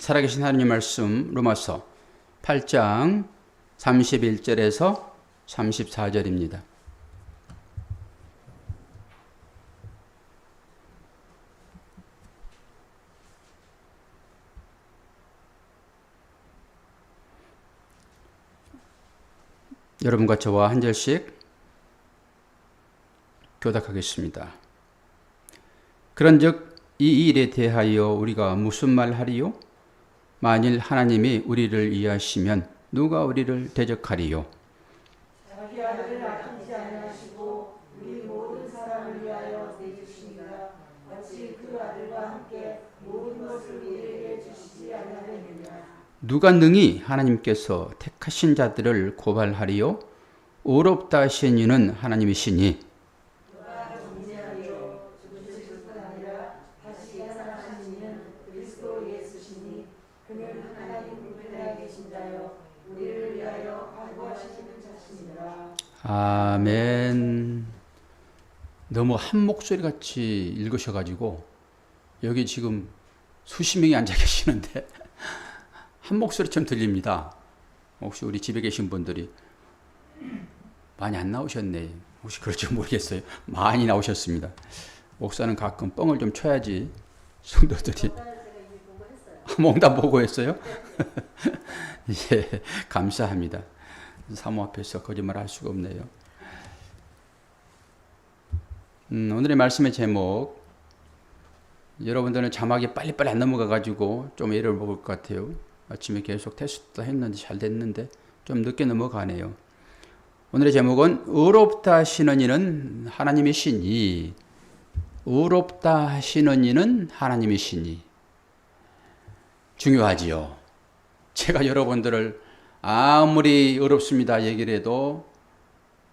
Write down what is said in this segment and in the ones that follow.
살아계신 하나님 말씀 로마서 8장 31절에서 34절입니다. 여러분과 저와 한 절씩 교독하겠습니다. 그런즉 이 일에 대하여 우리가 무슨 말하리요? 만일 하나님이 우리를 이해하시면 누가 우리를 대적하리요? 자기 아들을 아끼지 아니하시고 우리 모든 사람을 위하여 내주시니라. 어찌 그 아들과 함께 모든 것을 우리에게 주시지 아니하느냐. 누가 능히 하나님께서 택하신 자들을 고발하리요? 의롭다 하신 이는 하나님이시니 누가 정죄하리요. 죽으실 뿐 아니라 다시 살아나신 이는 그리스도 예수시니 그는 하나님 우편에 계신 자요 우리를 위하여 간구하시는 자시니라. 아멘. 너무 한 목소리 같이 읽으셔가지고 여기 지금 수십 명이 앉아 계시는데 한 목소리처럼 들립니다. 혹시 우리 집에 계신 분들이 많이 안 나오셨네. 혹시 그럴지 모르겠어요. 많이 나오셨습니다. 목사는 가끔 뻥을 좀 쳐야지 성도들이 몽담 보고 했어요? 예, 감사합니다. 사모 앞에서 거짓말 할 수가 없네요. 오늘의 말씀의 제목, 여러분들은 자막이 빨리빨리 안 넘어가가지고 좀 애를 먹을 것 같아요. 아침에 계속 테스트 했는데 잘 됐는데 좀 늦게 넘어가네요. 오늘의 제목은 의롭다 하시는 이는 하나님이시니, 의롭다 하시는 이는 하나님이시니. 중요하지요. 제가 여러분들을 아무리 의롭습니다 얘기를 해도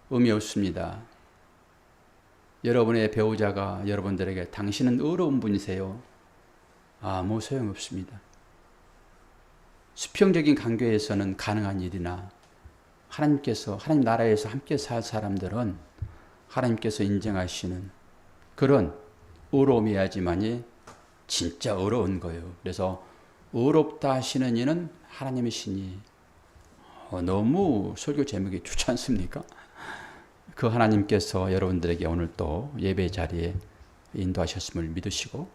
의미 없습니다. 여러분의 배우자가 여러분들에게 당신은 의로운 분이세요. 아무 소용없습니다. 수평적인 관계에서는 가능한 일이나 하나님께서, 하나님 나라에서 함께 살 사람들은 하나님께서 인정하시는 그런 의로움이야지만이 진짜 의로운 거예요. 그래서 의롭다 하시는 이는 하나님이시니, 너무 설교 제목이 좋지 않습니까? 그 하나님께서 여러분들에게 오늘 또 예배 자리에 인도하셨음을 믿으시고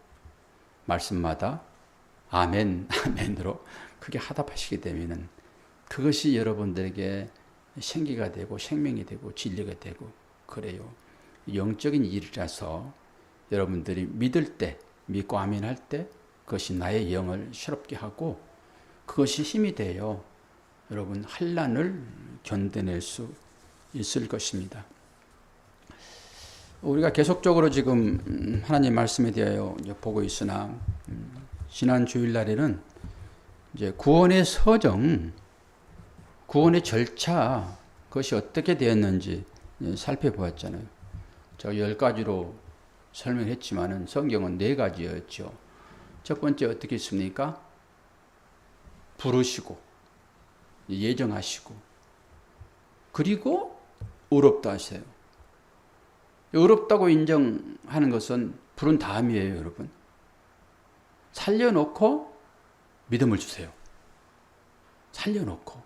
말씀마다 아멘, 아멘으로 크게 화답하시게 되면은 그것이 여러분들에게 생기가 되고 생명이 되고 진리가 되고 그래요. 영적인 일이라서 여러분들이 믿을 때, 믿고 아멘할 때 그것이 나의 영을 새롭게 하고 그것이 힘이 돼요. 여러분 환난을 견뎌낼 수 있을 것입니다. 우리가 계속적으로 지금 하나님 말씀에 대하여 보고 있으나 지난 주일날에는 이제 구원의 서정, 구원의 절차 그것이 어떻게 되었는지 살펴보았잖아요. 제가 10가지로 설명했지만은 성경은 4가지였죠. 첫 번째 어떻게 했습니까? 부르시고 예정하시고 그리고 의롭다 하세요. 의롭다고 인정하는 것은 부른 다음이에요, 여러분. 살려놓고 믿음을 주세요. 살려놓고.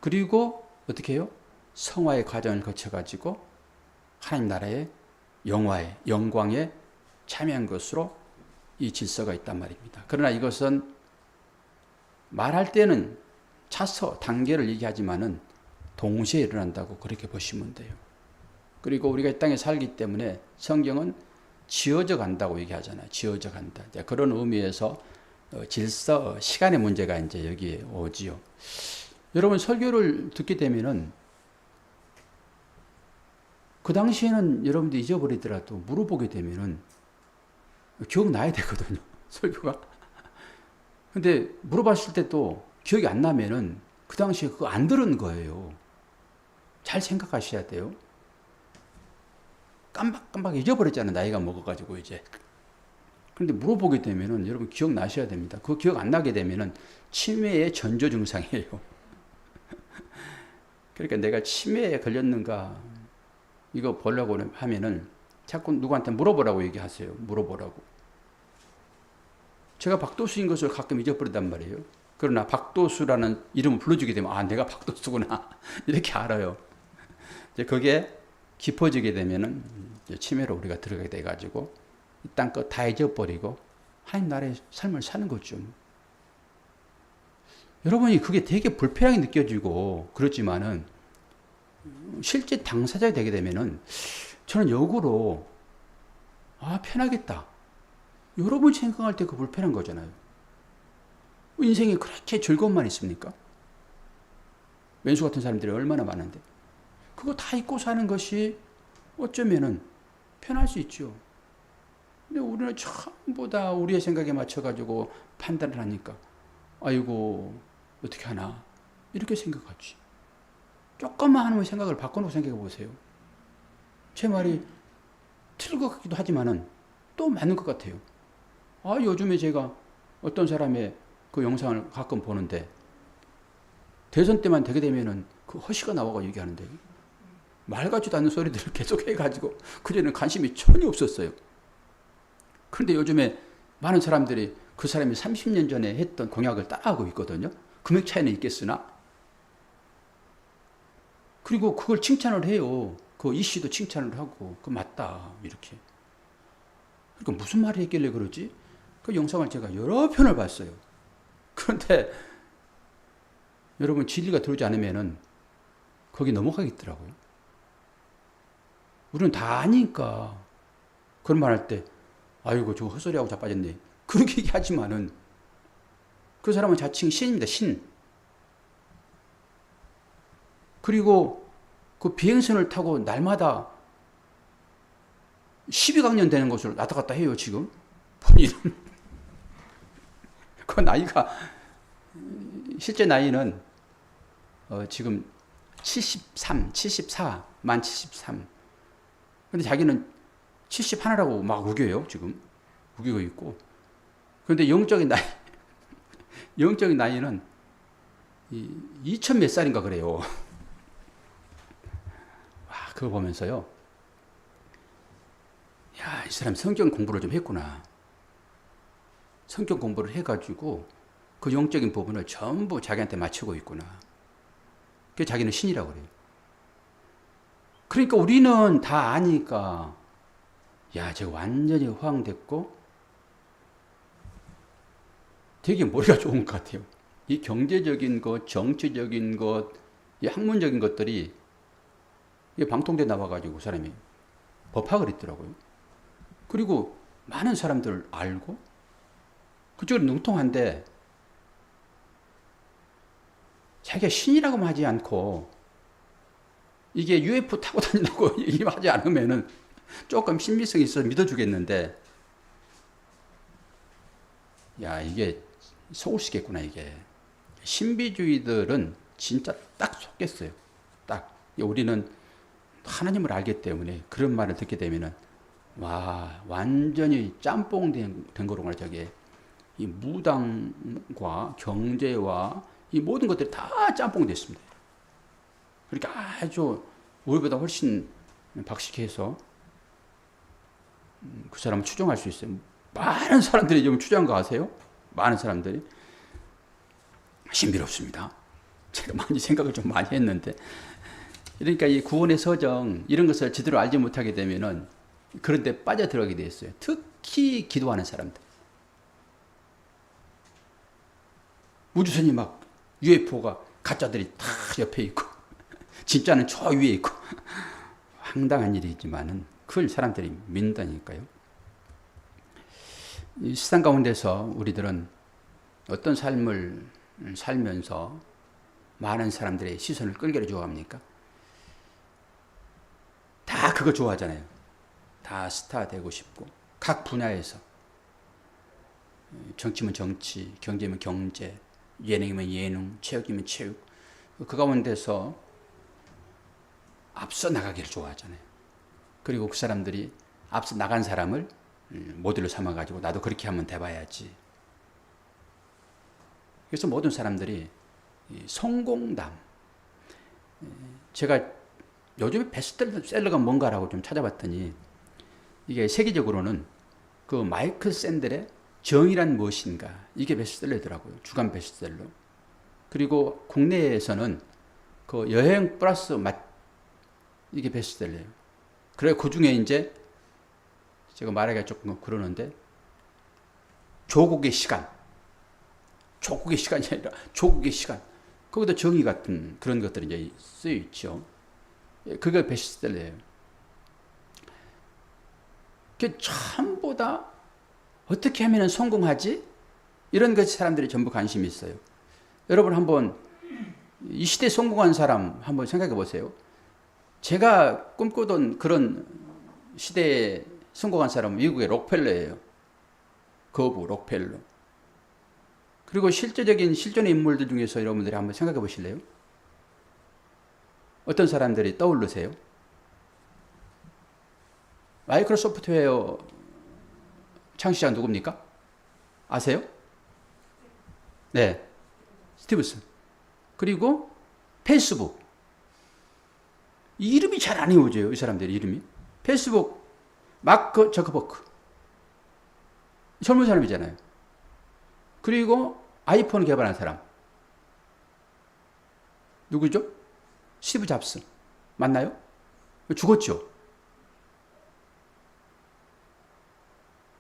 그리고 어떻게 해요? 성화의 과정을 거쳐가지고 하나님 나라의 영광에 참여한 것으로 이 질서가 있단 말입니다. 그러나 이것은 말할 때는 차서 단계를 얘기하지만은 동시에 일어난다고 그렇게 보시면 돼요. 그리고 우리가 이 땅에 살기 때문에 성경은 지어져 간다고 얘기하잖아요. 지어져 간다. 그런 의미에서 질서, 시간의 문제가 이제 여기에 오지요. 여러분 설교를 듣게 되면은 그 당시에는 여러분들이 잊어버리더라도 물어보게 되면은 기억나야 되거든요. 설교가. 근데 물어봤을 때 또 기억이 안 나면은 그 당시에 그거 안 들은 거예요. 잘 생각하셔야 돼요. 깜빡깜빡 잊어버렸잖아요. 나이가 먹어가지고 이제. 그런데 물어보게 되면은 여러분 기억나셔야 됩니다. 그거 기억 안 나게 되면은 치매의 전조 증상이에요. 그러니까 내가 치매에 걸렸는가 이거 보려고 하면은 자꾸 누구한테 물어보라고 얘기하세요. 물어보라고. 제가 박도수인 것을 가끔 잊어버린단 말이에요. 그러나 박도수라는 이름을 불러주게 되면 아 내가 박도수구나 이렇게 알아요. 이제 그게 깊어지게 되면은 이제 치매로 우리가 들어가게 돼가지고 이 땅 거 다 잊어버리고 하나님 나라의 삶을 사는 거죠. 여러분이 그게 되게 불편하게 느껴지고 그렇지만은 실제 당사자가 되게 되면은 저는 역으로 아 편하겠다. 여러분이 생각할 때 그 불편한 거잖아요. 인생에 그렇게 즐거움만 있습니까? 왼수 같은 사람들이 얼마나 많은데 그거 다 잊고 사는 것이 어쩌면은 편할 수 있죠. 근데 우리는 전부 다 우리의 생각에 맞춰가지고 판단을 하니까 아이고 어떻게 하나 이렇게 생각하지. 조금만 하는 생각을 바꿔놓고 생각해 보세요. 제 말이 틀린 것 같기도 하지만은 또 맞는 것 같아요. 아 요즘에 제가 어떤 사람의 그 영상을 가끔 보는데 대선 때만 되게 되면은 그 허시가 나와가 얘기하는데 말 같지도 않는 소리들을 계속 해가지고 그전에는 관심이 전혀 없었어요. 그런데 요즘에 많은 사람들이 그 사람이 30년 전에 했던 공약을 따라하고 있거든요. 금액 차이는 있겠으나 그리고 그걸 칭찬을 해요. 그 이씨도 칭찬을 하고 그 맞다 이렇게. 그러니까 무슨 말을 했길래 그러지? 그 영상을 제가 여러 편을 봤어요. 그런데 여러분 진리가 들어오지 않으면은 거기 넘어가겠더라고요. 우리는 다 아니까 그런 말 할 때 아이고 저 헛소리하고 자빠졌네 그렇게 얘기하지만은 그 사람은 자칭 신입니다. 신. 그리고 그 비행선을 타고 날마다 12강년 되는 것을 왔다 갔다 해요 지금 본인은. 그 나이가 실제 나이는 지금 74, 만 73. 근데 자기는 71라고 막 우겨요, 지금. 우기고 있고. 그런데 영적인 나이는 2000 몇 살인가 그래요. 와, 그거 보면서요. 야, 이 사람 성경 공부를 좀 했구나. 성경 공부를 해가지고 그 영적인 부분을 전부 자기한테 맞추고 있구나. 그게 자기는 신이라고 그래요. 그러니까 우리는 다 아니까 야, 저 완전히 허황됐고 되게 머리가 좋은 것 같아요. 이 경제적인 것, 정치적인 것, 이 학문적인 것들이 방통대 나와가지고 사람이 법학을 했더라고요. 그리고 많은 사람들을 알고 그쪽은 능통한데 자기가 신이라고만 하지 않고 이게 UFO 타고 다닌다고 얘기하지 않으면은 조금 신비성이 있어서 믿어주겠는데 야 이게 속으시겠구나 이게. 신비주의들은 진짜 딱 속겠어요. 딱. 우리는 하나님을 알기 때문에 그런 말을 듣게 되면은 와 완전히 짬뽕 된 거로 말 저게 이 무당과 경제와 이 모든 것들이 다 짬뽕 됐습니다. 그러니까 아주 우리보다 훨씬 박식해서 그 사람을 추종할 수 있어요. 많은 사람들이 지금 추종한 거 아세요? 많은 사람들이. 신비롭습니다. 제가 많이 생각을 좀 많이 했는데. 그러니까 이 구원의 서정, 이런 것을 제대로 알지 못하게 되면은 그런 데 빠져들어가게 돼 있어요. 특히 기도하는 사람들. 우주선이 막 UFO가 가짜들이 다 옆에 있고 진짜는 저 위에 있고 황당한 일이지만은 그걸 사람들이 믿는다니까요. 이 세상 가운데서 우리들은 어떤 삶을 살면서 많은 사람들의 시선을 끌게 좋아합니까? 다 그거 좋아하잖아요. 다 스타 되고 싶고 각 분야에서 정치면 정치, 경제면 경제, 예능이면 예능, 체육이면 체육 그 가운데서 앞서 나가기를 좋아하잖아요. 그리고 그 사람들이 앞서 나간 사람을 모델로 삼아가지고 나도 그렇게 한번 돼봐야지. 그래서 모든 사람들이 성공담. 제가 요즘에 베스트셀러가 뭔가라고 좀 찾아봤더니 이게 세계적으로는 그 마이클 샌델의 정의란 무엇인가 이게 베스트셀러더라고요. 주간 베스트셀러. 그리고 국내에서는 그 여행 플러스 맛 이게 베스트셀러예요. 그래 그 중에 이제 제가 말하기가 조금 그러는데 조국의 시간이 아니라 조국의 시간. 거기도 정의 같은 그런 것들이 이제 쓰여 있죠. 그게 베스트셀러예요. 그 전부 다 어떻게 하면 성공하지? 이런 것이 사람들이 전부 관심이 있어요. 여러분 한번 이 시대에 성공한 사람 한번 생각해 보세요. 제가 꿈꾸던 그런 시대에 성공한 사람은 미국의 록펠러예요. 거부 록펠러. 그리고 실제적인 실존의 인물들 중에서 여러분들이 한번 생각해 보실래요? 어떤 사람들이 떠오르세요? 마이크로소프트웨어 창시자 누굽니까? 아세요? 네. 스티브슨. 그리고 페이스북. 이 이름이 잘 안 외워져요. 이 사람들의 이름이. 페이스북 마크 저커버크. 젊은 사람이잖아요. 그리고 아이폰 개발한 사람. 누구죠? 스티브 잡스. 맞나요? 죽었죠.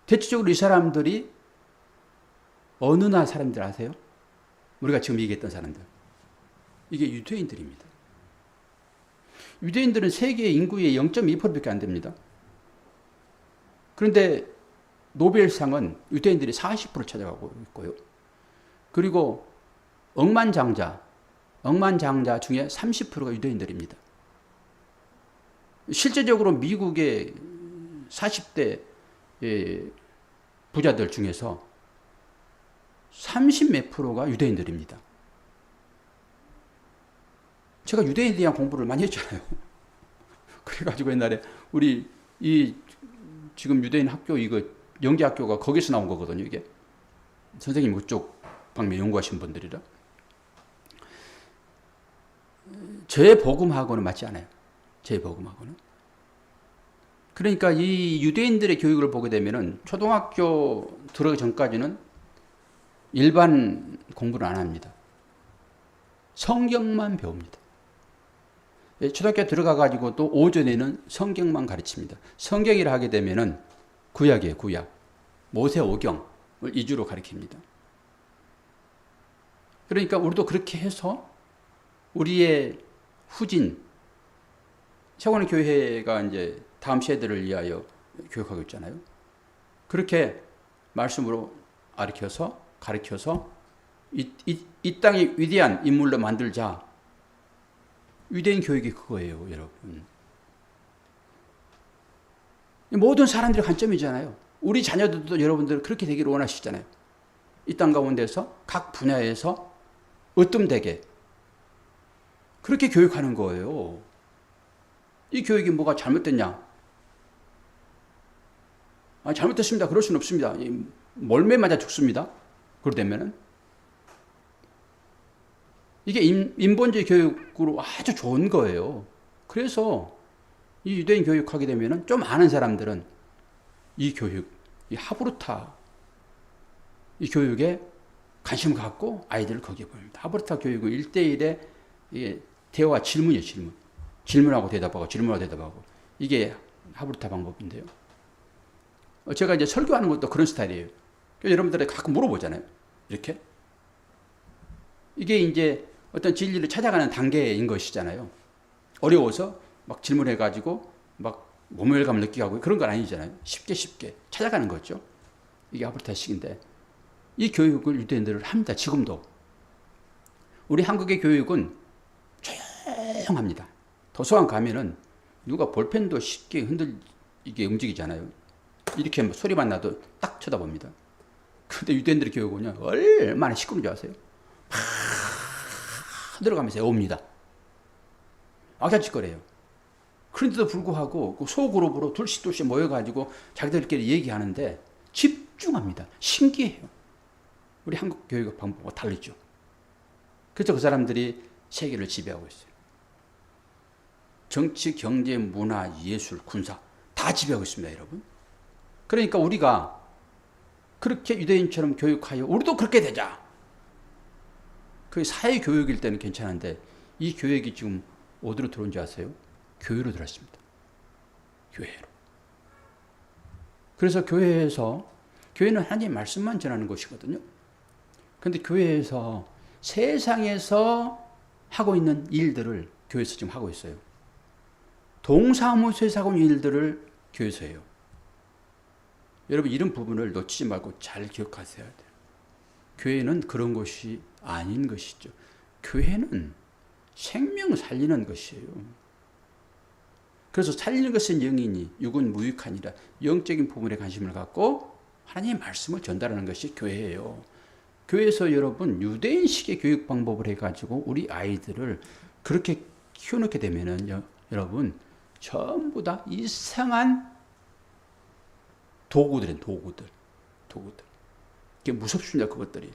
대체적으로 이 사람들이 어느 나라 사람들 아세요? 우리가 지금 얘기했던 사람들. 이게 유대인들입니다. 유대인들은 세계 인구의 0.2%밖에 안 됩니다. 그런데 노벨상은 유대인들이 40% 찾아가고 있고요. 그리고 억만장자 중에 30%가 유대인들입니다. 실제적으로 미국의 40대 부자들 중에서 30몇 프로가 유대인들입니다. 제가 유대인에 대한 공부를 많이 했잖아요. 그래가지고 옛날에 우리 지금 유대인 학교 이거 영재학교가 거기서 나온 거거든요. 이게 선생님 그쪽 방면 연구하신 분들이라. 제 복음하고는 맞지 않아요. 제 복음하고는. 그러니까 이 유대인들의 교육을 보게 되면은 초등학교 들어가기 전까지는 일반 공부를 안 합니다. 성경만 배웁니다. 초등학교 들어가가지고 또 오전에는 성경만 가르칩니다. 성경이라 하게 되면은 구약이에요, 구약. 모세오경을 위주로 가르칩니다. 그러니까 우리도 그렇게 해서 우리의 후진, 세원의 교회가 이제 다음 세대를 위하여 교육하고 있잖아요. 그렇게 말씀으로 가르쳐서 이 땅의 위대한 인물로 만들자. 유대인 교육이 그거예요, 여러분. 모든 사람들의 관점이잖아요. 우리 자녀들도 여러분들 그렇게 되기를 원하시잖아요. 이 땅 가운데서 각 분야에서 으뜸되게 그렇게 교육하는 거예요. 이 교육이 뭐가 잘못됐냐? 잘못됐습니다. 그럴 수는 없습니다. 몰매 맞아 죽습니다. 그러다면은 이게 인본주의 교육으로 아주 좋은 거예요. 그래서 이 유대인 교육하게 되면은 좀 아는 사람들은 이 교육, 이 하브루타 이 교육에 관심을 갖고 아이들을 거기에 보냅니다. 하브루타 교육은 1대1의 대화 질문이에요, 질문. 질문하고 대답하고. 이게 하브루타 방법인데요. 제가 이제 설교하는 것도 그런 스타일이에요. 여러분들이 가끔 물어보잖아요. 이렇게. 이게 이제 어떤 진리를 찾아가는 단계인 것이잖아요. 어려워서 막 질문해가지고 막 모멸감을 느끼게 하고 그런 건 아니잖아요. 쉽게 찾아가는 거죠. 이게 하브루타식인데 이 교육을 유대인들을 합니다. 지금도. 우리 한국의 교육은 조용합니다. 도서관 가면은 누가 볼펜도 쉽게 이게 움직이잖아요. 이렇게 소리만 나도 딱 쳐다봅니다. 근데 유대인들의 교육은요, 얼마나 시끄러운지 아세요? 막 들어가면서 애웁니다. 악자짓거려요. 그런데도 불구하고 소그룹으로 둘씩 모여가지고 자기들끼리 얘기하는데 집중합니다. 신기해요. 우리 한국 교육 방법과 다르죠. 그래서 그 사람들이 세계를 지배하고 있어요. 정치, 경제, 문화, 예술, 군사 다 지배하고 있습니다, 여러분. 그러니까 우리가 그렇게 유대인처럼 교육하여 우리도 그렇게 되자. 그게 사회 교육일 때는 괜찮은데 이 교육이 지금 어디로 들어온지 아세요? 교회로 들어왔습니다. 교회로. 그래서 교회는 하나님의 말씀만 전하는 곳이거든요. 그런데 교회에서 세상에서 하고 있는 일들을 교회에서 지금 하고 있어요. 동사무소에서 하고 있는 일들을 교회에서 해요. 여러분 이런 부분을 놓치지 말고 잘 기억하셔야 돼요. 교회는 그런 것이 아닌 것이죠. 교회는 생명 살리는 것이에요. 그래서 살리는 것은 영이니 육은 무익하니라. 영적인 부분에 관심을 갖고 하나님의 말씀을 전달하는 것이 교회예요. 교회에서 여러분 유대인식의 교육 방법을 해가지고 우리 아이들을 그렇게 키워놓게 되면은 여러분 전부 다 이상한 도구들. 그게 무섭습니다, 그것들이.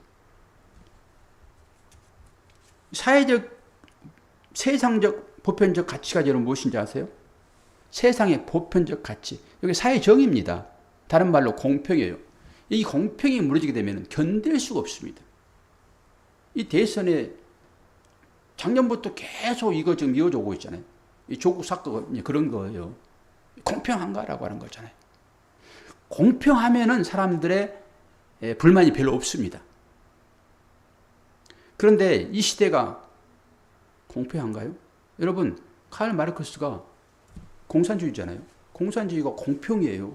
사회적, 세상적, 보편적 가치가 여러분 무엇인지 아세요? 세상의 보편적 가치. 여기 사회정의입니다. 다른 말로 공평이에요. 이 공평이 무너지게 되면 견딜 수가 없습니다. 이 대선에 작년부터 계속 이거 지금 이어져 오고 있잖아요. 이 조국 사건 그런 거예요. 공평한가라고 하는 거잖아요. 공평하면은 사람들의 불만이 별로 없습니다. 그런데 이 시대가 공평한가요? 여러분, 칼 마르크스가 공산주의잖아요. 공산주의가 공평이에요.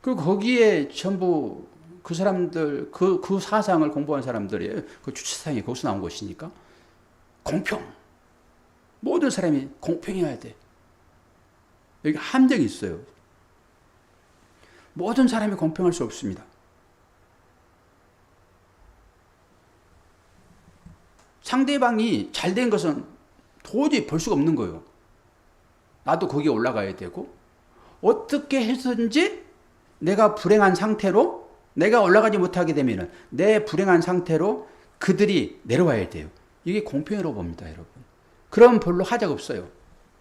그리고 거기에 전부 그 사람들, 그 사상을 공부한 사람들이 그 주체사상이 거기서 나온 것이니까 공평. 모든 사람이 공평해야 돼. 여기 함정이 있어요. 모든 사람이 공평할 수 없습니다. 상대방이 잘된 것은 도저히 볼 수가 없는 거예요. 나도 거기에 올라가야 되고 어떻게 해서든지 내가 불행한 상태로 내가 올라가지 못하게 되면 내 불행한 상태로 그들이 내려와야 돼요. 이게 공평이라고 봅니다, 여러분. 그럼 별로 하자가 없어요.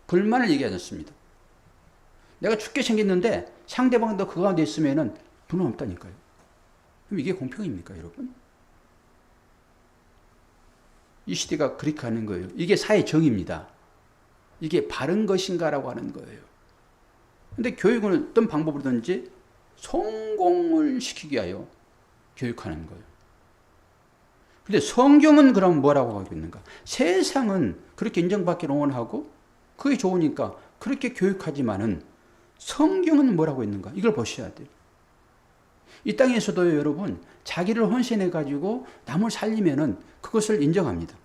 불만을 얘기하지 않습니다. 내가 죽게 생겼는데 상대방도 그 가운데 있으면 불만 없다니까요. 그럼 이게 공평입니까, 여러분? 이 시대가 그렇게 하는 거예요. 이게 사회 정의입니다. 이게 바른 것인가라고 하는 거예요. 근데 교육은 어떤 방법으로든지 성공을 시키게 하여 교육하는 거예요. 근데 성경은 그럼 뭐라고 하고 있는가? 세상은 그렇게 인정받기를 원하고 그게 좋으니까 그렇게 교육하지만은 성경은 뭐라고 있는가? 이걸 보셔야 돼요. 이 땅에서도 여러분 자기를 헌신해 가지고 남을 살리면은 그것을 인정합니다.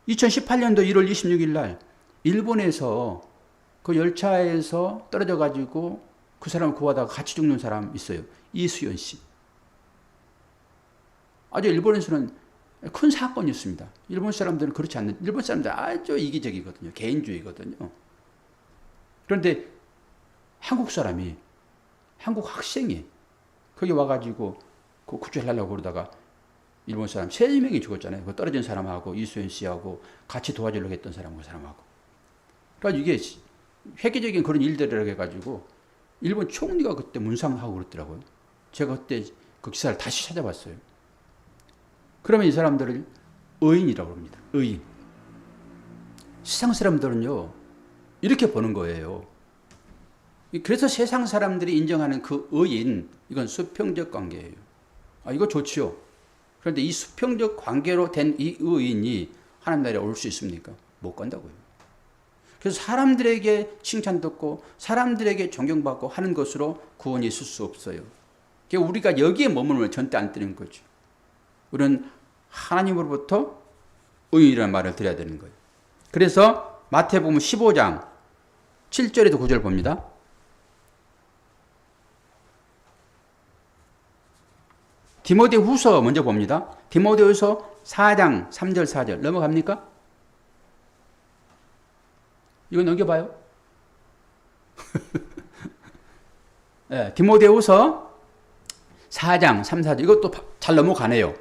2018년도 1월 26일 날 일본에서 그 열차에서 떨어져 가지고 그 사람을 구하다가 같이 죽는 사람 있어요. 이수연 씨. 아주 일본에서는 큰 사건이었습니다. 일본 사람들은 그렇지 않는, 일본 사람들 아주 이기적이거든요. 개인주의거든요. 그런데 한국 사람이, 한국 학생이 거기 와가지고 그 구출하려고 그러다가 일본 사람 3명이 죽었잖아요. 그 떨어진 사람하고 이수연 씨하고 같이 도와주려고 했던 사람하고 그 사람하고. 그러니까 이게 획기적인 그런 일들이라고 해가지고 일본 총리가 그때 문상하고 그랬더라고요. 제가 그때 그 기사를 다시 찾아봤어요. 그러면 이 사람들을 의인이라고 합니다. 의인. 세상 사람들은요, 이렇게 보는 거예요. 그래서 세상 사람들이 인정하는 그 의인, 이건 수평적 관계예요. 아, 이거 좋지요. 그런데 이 수평적 관계로 된 이 의인이 하나님 나라에 올 수 있습니까? 못 간다고요. 그래서 사람들에게 칭찬듣고 사람들에게 존경받고 하는 것으로 구원이 있을 수 없어요. 그러니까 우리가 여기에 머물면 절대 안 되는 거죠. 우리는 하나님으로부터 의인이라는 말을 드려야 되는 거예요. 그래서 마태복음 15장 7절에도 9절 봅니다. 디모데후서 먼저 봅니다. 디모데후서 4장 3절 4절 넘어갑니까? 이거 넘겨봐요. 네, 디모데후서 4장 3, 4절 이것도 잘 넘어가네요.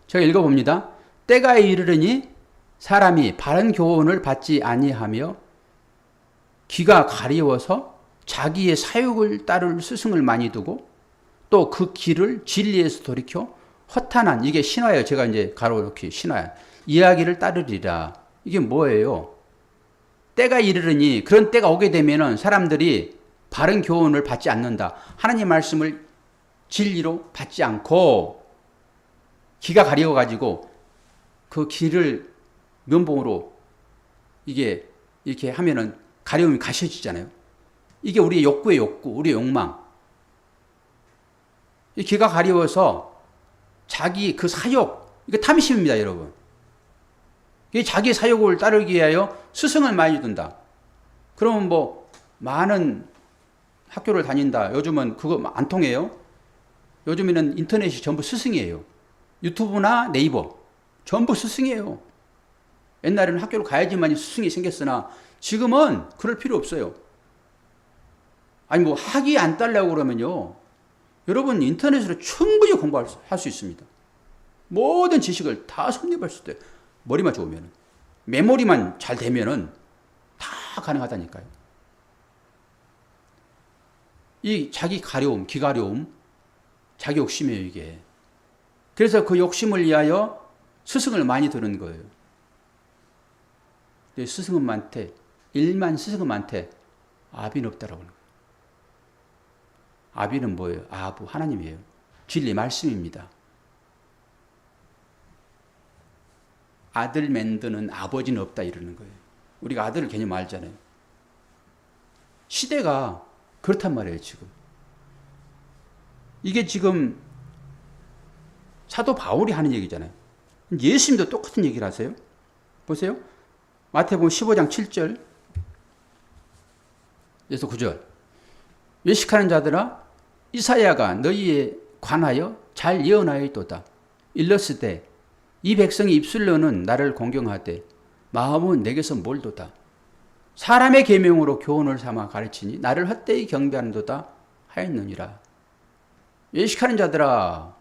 제가 읽어봅니다. 때가 이르르니 사람이 바른 교훈을 받지 아니하며 귀가 가리워서 자기의 사욕을 따를 스승을 많이 두고 또 그 길을 진리에서 돌이켜 허탄한, 이게 신화예요. 제가 이제 가로놓기 신화야. 이야기를 따르리라. 이게 뭐예요? 때가 이르르니, 그런 때가 오게 되면은 사람들이 바른 교훈을 받지 않는다. 하나님 말씀을 진리로 받지 않고 귀가 가려워가지고 그 길을 면봉으로 이게 이렇게 하면은 가려움이 가셔지잖아요. 이게 우리의 욕구의 욕구, 우리의 욕망. 이 귀가 가려워서 자기 그 사욕, 이거 탐심입니다, 여러분. 이 자기 사욕을 따르기 위하여 스승을 많이 둔다. 그러면 뭐 많은 학교를 다닌다. 요즘은 그거 안 통해요. 요즘에는 인터넷이 전부 스승이에요. 유튜브나 네이버 전부 스승이에요. 옛날에는 학교를 가야지만 스승이 생겼으나 지금은 그럴 필요 없어요. 아니 뭐 학위 안 따려고 그러면요, 여러분 인터넷으로 충분히 공부할 수 있습니다. 모든 지식을 다 섭렵할 수 있어요. 머리만 좋으면, 메모리만 잘 되면은 다 가능하다니까요. 이 자기 가려움, 기가려움, 자기 욕심이에요, 이게. 그래서 그 욕심을 위하여 스승을 많이 두는 거예요. 스승은 일만 스승은 많대. 아비는 없다라고 하는 거예요. 아비는 뭐예요? 아부, 하나님이에요. 진리 말씀입니다. 아들 만드는 아버지는 없다 이러는 거예요. 우리가 아들 개념 알잖아요. 시대가 그렇단 말이에요, 지금. 이게 지금 사도 바울이 하는 얘기잖아요. 예수님도 똑같은 얘기를 하세요. 보세요. 마태복음 15장 7절 에서 9절. 외식하는 자들아, 이사야가 너희에 관하여 잘 예언하였도다. 일렀으되 이 백성이 입술로는 나를 공경하되 마음은 내게서 멀도다. 사람의 계명으로 교훈을 삼아 가르치니 나를 헛되이 경배하는도다 하였느니라. 외식하는 자들아,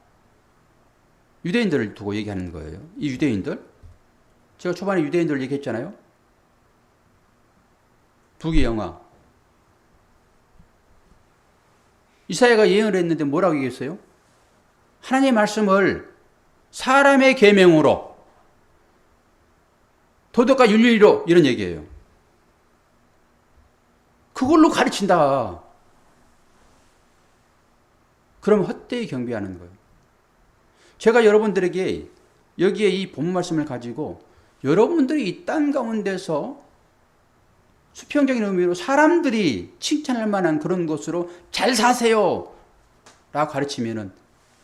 유대인들을 두고 얘기하는 거예요. 이 유대인들, 제가 초반에 유대인들 얘기했잖아요. 부귀영화. 이사야가 예언을 했는데 뭐라고 얘기했어요? 하나님의 말씀을 사람의 계명으로, 도덕과 윤리로, 이런 얘기예요. 그걸로 가르친다. 그럼 헛되이 경배하는 거예요. 제가 여러분들에게 여기에 이 본 말씀을 가지고 여러분들이 이 땅 가운데서 수평적인 의미로 사람들이 칭찬할 만한 그런 것으로 잘 사세요 라고 가르치면은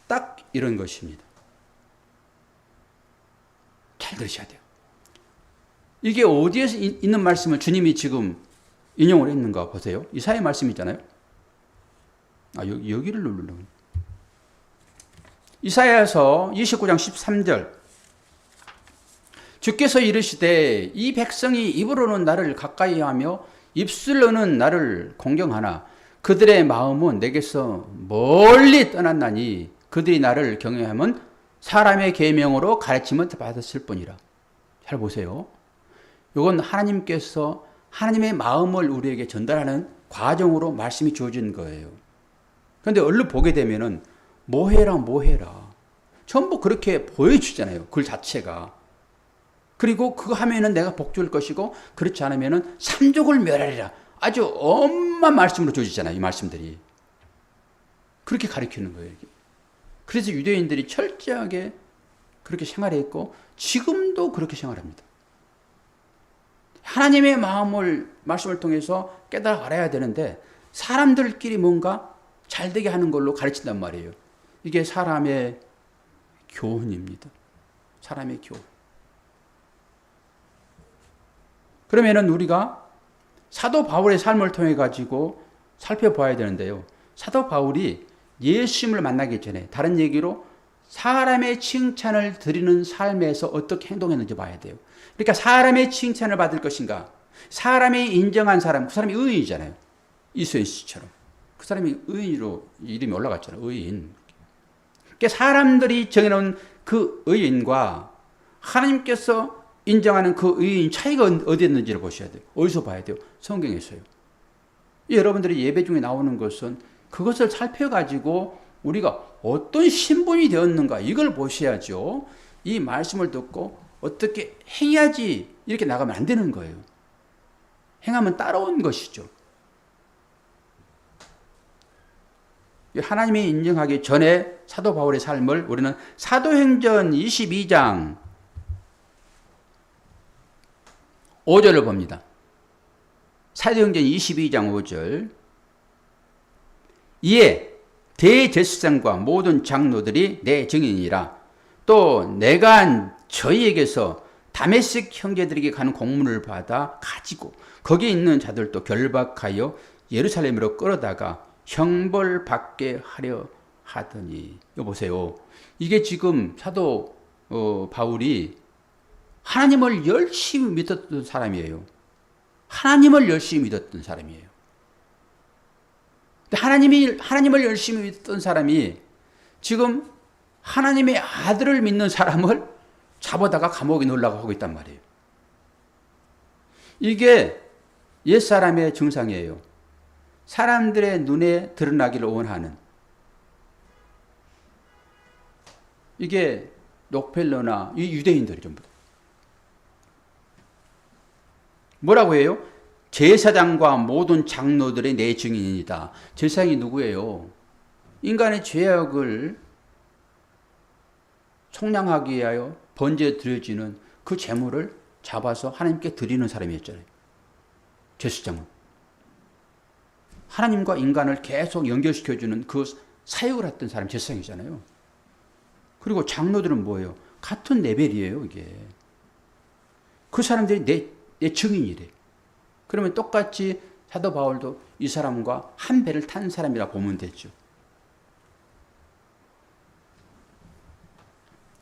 딱 이런 것입니다. 잘 들으셔야 돼요. 이게 어디에서 있는 말씀을 주님이 지금 인용을 했는가 보세요. 이사야 말씀이잖아요. 여기를 누르려고. 이사야서 29장 13절. 주께서 이르시되 이 백성이 입으로는 나를 가까이 하며 입술로는 나를 공경하나 그들의 마음은 내게서 멀리 떠났나니 그들이 나를 경외하면 사람의 계명으로 가르침을 받았을 뿐이라. 잘 보세요. 이건 하나님께서 하나님의 마음을 우리에게 전달하는 과정으로 말씀이 주어진 거예요. 그런데 얼른 보게 되면은 뭐해라 전부 그렇게 보여주잖아요. 글 자체가. 그리고 그거 하면은 내가 복 줄 것이고 그렇지 않으면은 삼족을 멸하리라. 아주 엄한 말씀으로 주어지잖아요. 이 말씀들이. 그렇게 가르치는 거예요. 그래서 유대인들이 철저하게 그렇게 생활했고 지금도 그렇게 생활합니다. 하나님의 말씀을 통해서 깨달아 알아야 되는데 사람들끼리 뭔가 잘되게 하는 걸로 가르친단 말이에요. 이게 사람의 교훈입니다. 사람의 교훈. 그러면은 우리가 사도 바울의 삶을 통해 가지고 살펴봐야 되는데요. 사도 바울이 예수님을 만나기 전에 다른 얘기로 사람의 칭찬을 드리는 삶에서 어떻게 행동했는지 봐야 돼요. 그러니까 사람의 칭찬을 받을 것인가? 사람이 인정한 사람, 그 사람이 의인이잖아요. 이수연 씨처럼. 그 사람이 의인으로 이름이 올라갔잖아요. 의인. 그러니까 사람들이 정해놓은 그 의인과 하나님께서 인정하는 그 의인 차이가 어디 있는지를 보셔야 돼요. 어디서 봐야 돼요? 성경에서요. 여러분들이 예배 중에 나오는 것은 그것을 살펴가지고 우리가 어떤 신분이 되었는가 이걸 보셔야죠. 이 말씀을 듣고 어떻게 행해야지 이렇게 나가면 안 되는 거예요. 행하면 따라온 것이죠. 하나님이 인정하기 전에 사도 바울의 삶을 우리는 사도행전 22장 5절을 봅니다. 사도행전 22장 5절. 이에 대제사장과 모든 장로들이 내 증인이라. 또 내가 저희에게서 다메섹 형제들에게 가는 공문을 받아 가지고 거기 있는 자들도 결박하여 예루살렘으로 끌어다가 형벌받게 하려 하더니. 이거 보세요. 이게 지금 사도 바울이 하나님을 열심히 믿었던 사람이에요. 하나님을 열심히 믿었던 사람이에요. 하나님을 열심히 믿었던 사람이 지금 하나님의 아들을 믿는 사람을 잡아다가 감옥에 넣으려고 하고 있단 말이에요. 이게 옛사람의 증상이에요. 사람들의 눈에 드러나기를 원하는. 이게 록펠러나 이 유대인들이 전부 다. 뭐라고 해요? 제사장과 모든 장로들의 내 증인이다. 제사장이 누구예요? 인간의 죄악을 속량하기 위하여 번제 드려지는 그 제물을 잡아서 하나님께 드리는 사람이었잖아요. 제사장은. 하나님과 인간을 계속 연결시켜주는 그 사역을 했던 사람이 제사장이잖아요. 그리고 장로들은 뭐예요? 같은 레벨이에요, 이게. 그 사람들이 내 증인이래. 그러면 똑같이 사도 바울도 이 사람과 한 배를 탄 사람이라 보면 되죠.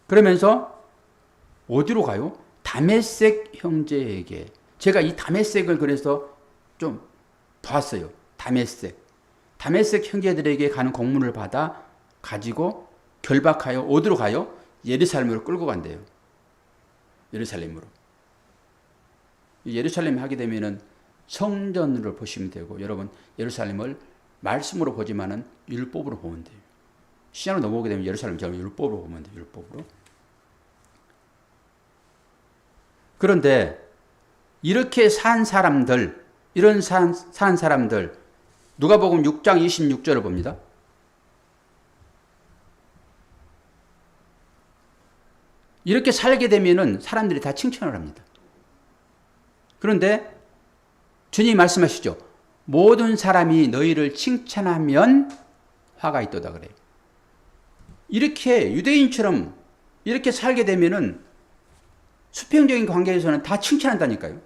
그러면서 어디로 가요? 다메섹 형제에게. 제가 이 다메섹을 그래서 좀 봤어요. 다메섹 형제들에게 가는 공문을 받아 가지고 결박하여 어디로 가요? 예루살렘으로 끌고 간대요. 예루살렘으로. 예루살렘 하게 되면은 성전으로 보시면 되고, 여러분 예루살렘을 말씀으로 보지만은 율법으로 보면 돼요. 시간으로 넘어오게 되면 예루살렘 저 율법으로 보면 돼요. 율법으로. 그런데 이렇게 산 사람들, 이런 산 사람들, 누가복음 6장 26절을 봅니다. 이렇게 살게 되면은 사람들이 다 칭찬을 합니다. 그런데 주님이 말씀하시죠. 모든 사람이 너희를 칭찬하면 화가 있도다 그래요. 이렇게 유대인처럼 이렇게 살게 되면은 수평적인 관계에서는 다 칭찬한다니까요.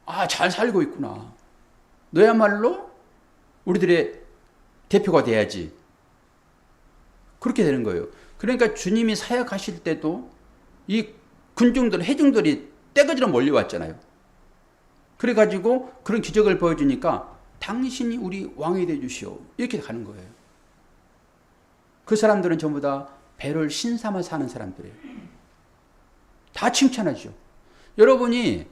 아, 잘 살고 있구나. 너야말로 우리들의 대표가 돼야지. 그렇게 되는 거예요. 그러니까 주님이 사역하실 때도 이 군중들, 회중들이 떼거지로 몰려왔잖아요. 그래가지고 그런 기적을 보여주니까 당신이 우리 왕이 되주시오. 이렇게 가는 거예요. 그 사람들은 전부 다 배를 신삼아 사는 사람들이에요. 다 칭찬하죠. 여러분이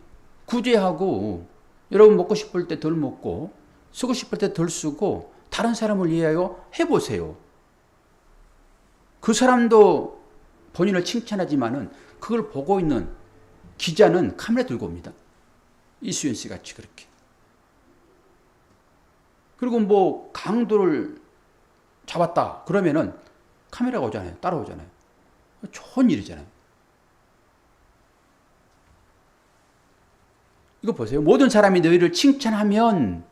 구제하고 여러분 먹고 싶을 때 덜 먹고 쓰고 싶을 때 덜 쓰고 다른 사람을 위하여 해보세요. 그 사람도 본인을 칭찬하지만은 그걸 보고 있는 기자는 카메라 들고 옵니다. 이수연 씨 같이 그렇게. 그리고 뭐 강도를 잡았다 그러면은 카메라가 오잖아요. 따라오잖아요. 좋은 일이잖아요. 이거 보세요. 모든 사람이 너희를 칭찬하면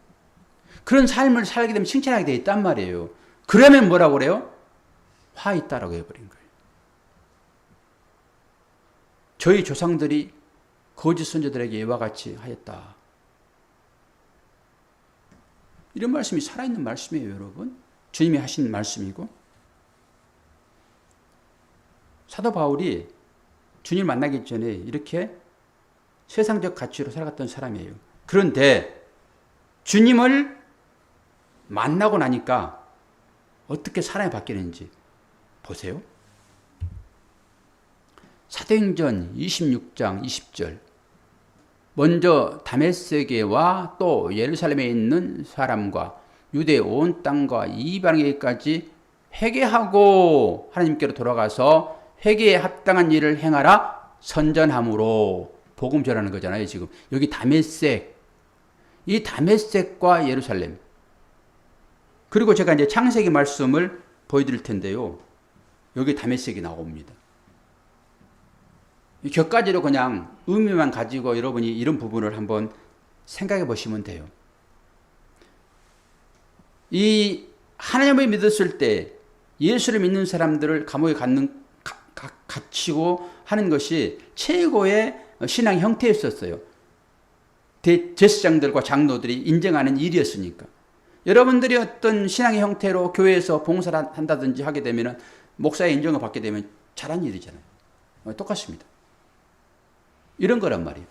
그런 삶을 살게 되면 칭찬하게 돼 있단 말이에요. 그러면 뭐라고 그래요? 화 있다라고 해버린 거예요. 저희 조상들이 거짓 선조들에게 이와 같이 하였다. 이런 말씀이 살아있는 말씀이에요, 여러분. 주님이 하신 말씀이고. 사도 바울이 주님 만나기 전에 이렇게 세상적 가치로 살아갔던 사람이에요. 그런데 주님을 만나고 나니까 어떻게 사람이 바뀌는지 보세요. 사도행전 26장 20절. 먼저 다메섹에와 또 예루살렘에 있는 사람과 유대 온 땅과 이방에까지 회개하고 하나님께로 돌아가서 회개에 합당한 일을 행하라 선전함으로 복음 전하는 거잖아요. 지금 여기 다메섹, 이 다메섹과 예루살렘, 그리고 제가 이제 창세기 말씀을 보여드릴 텐데요. 여기 다메섹이 나옵니다. 격가지로 그냥 의미만 가지고 여러분이 이런 부분을 한번 생각해 보시면 돼요. 이 하나님을 믿었을 때 예수를 믿는 사람들을 감옥에 갇히고 하는 것이 최고의 신앙 형태였었어요. 제사장들과 장로들이 인정하는 일이었으니까. 여러분들이 어떤 신앙의 형태로 교회에서 봉사를 한다든지 하게 되면 목사의 인정을 받게 되면 잘한 일이잖아요. 똑같습니다. 이런 거란 말이에요.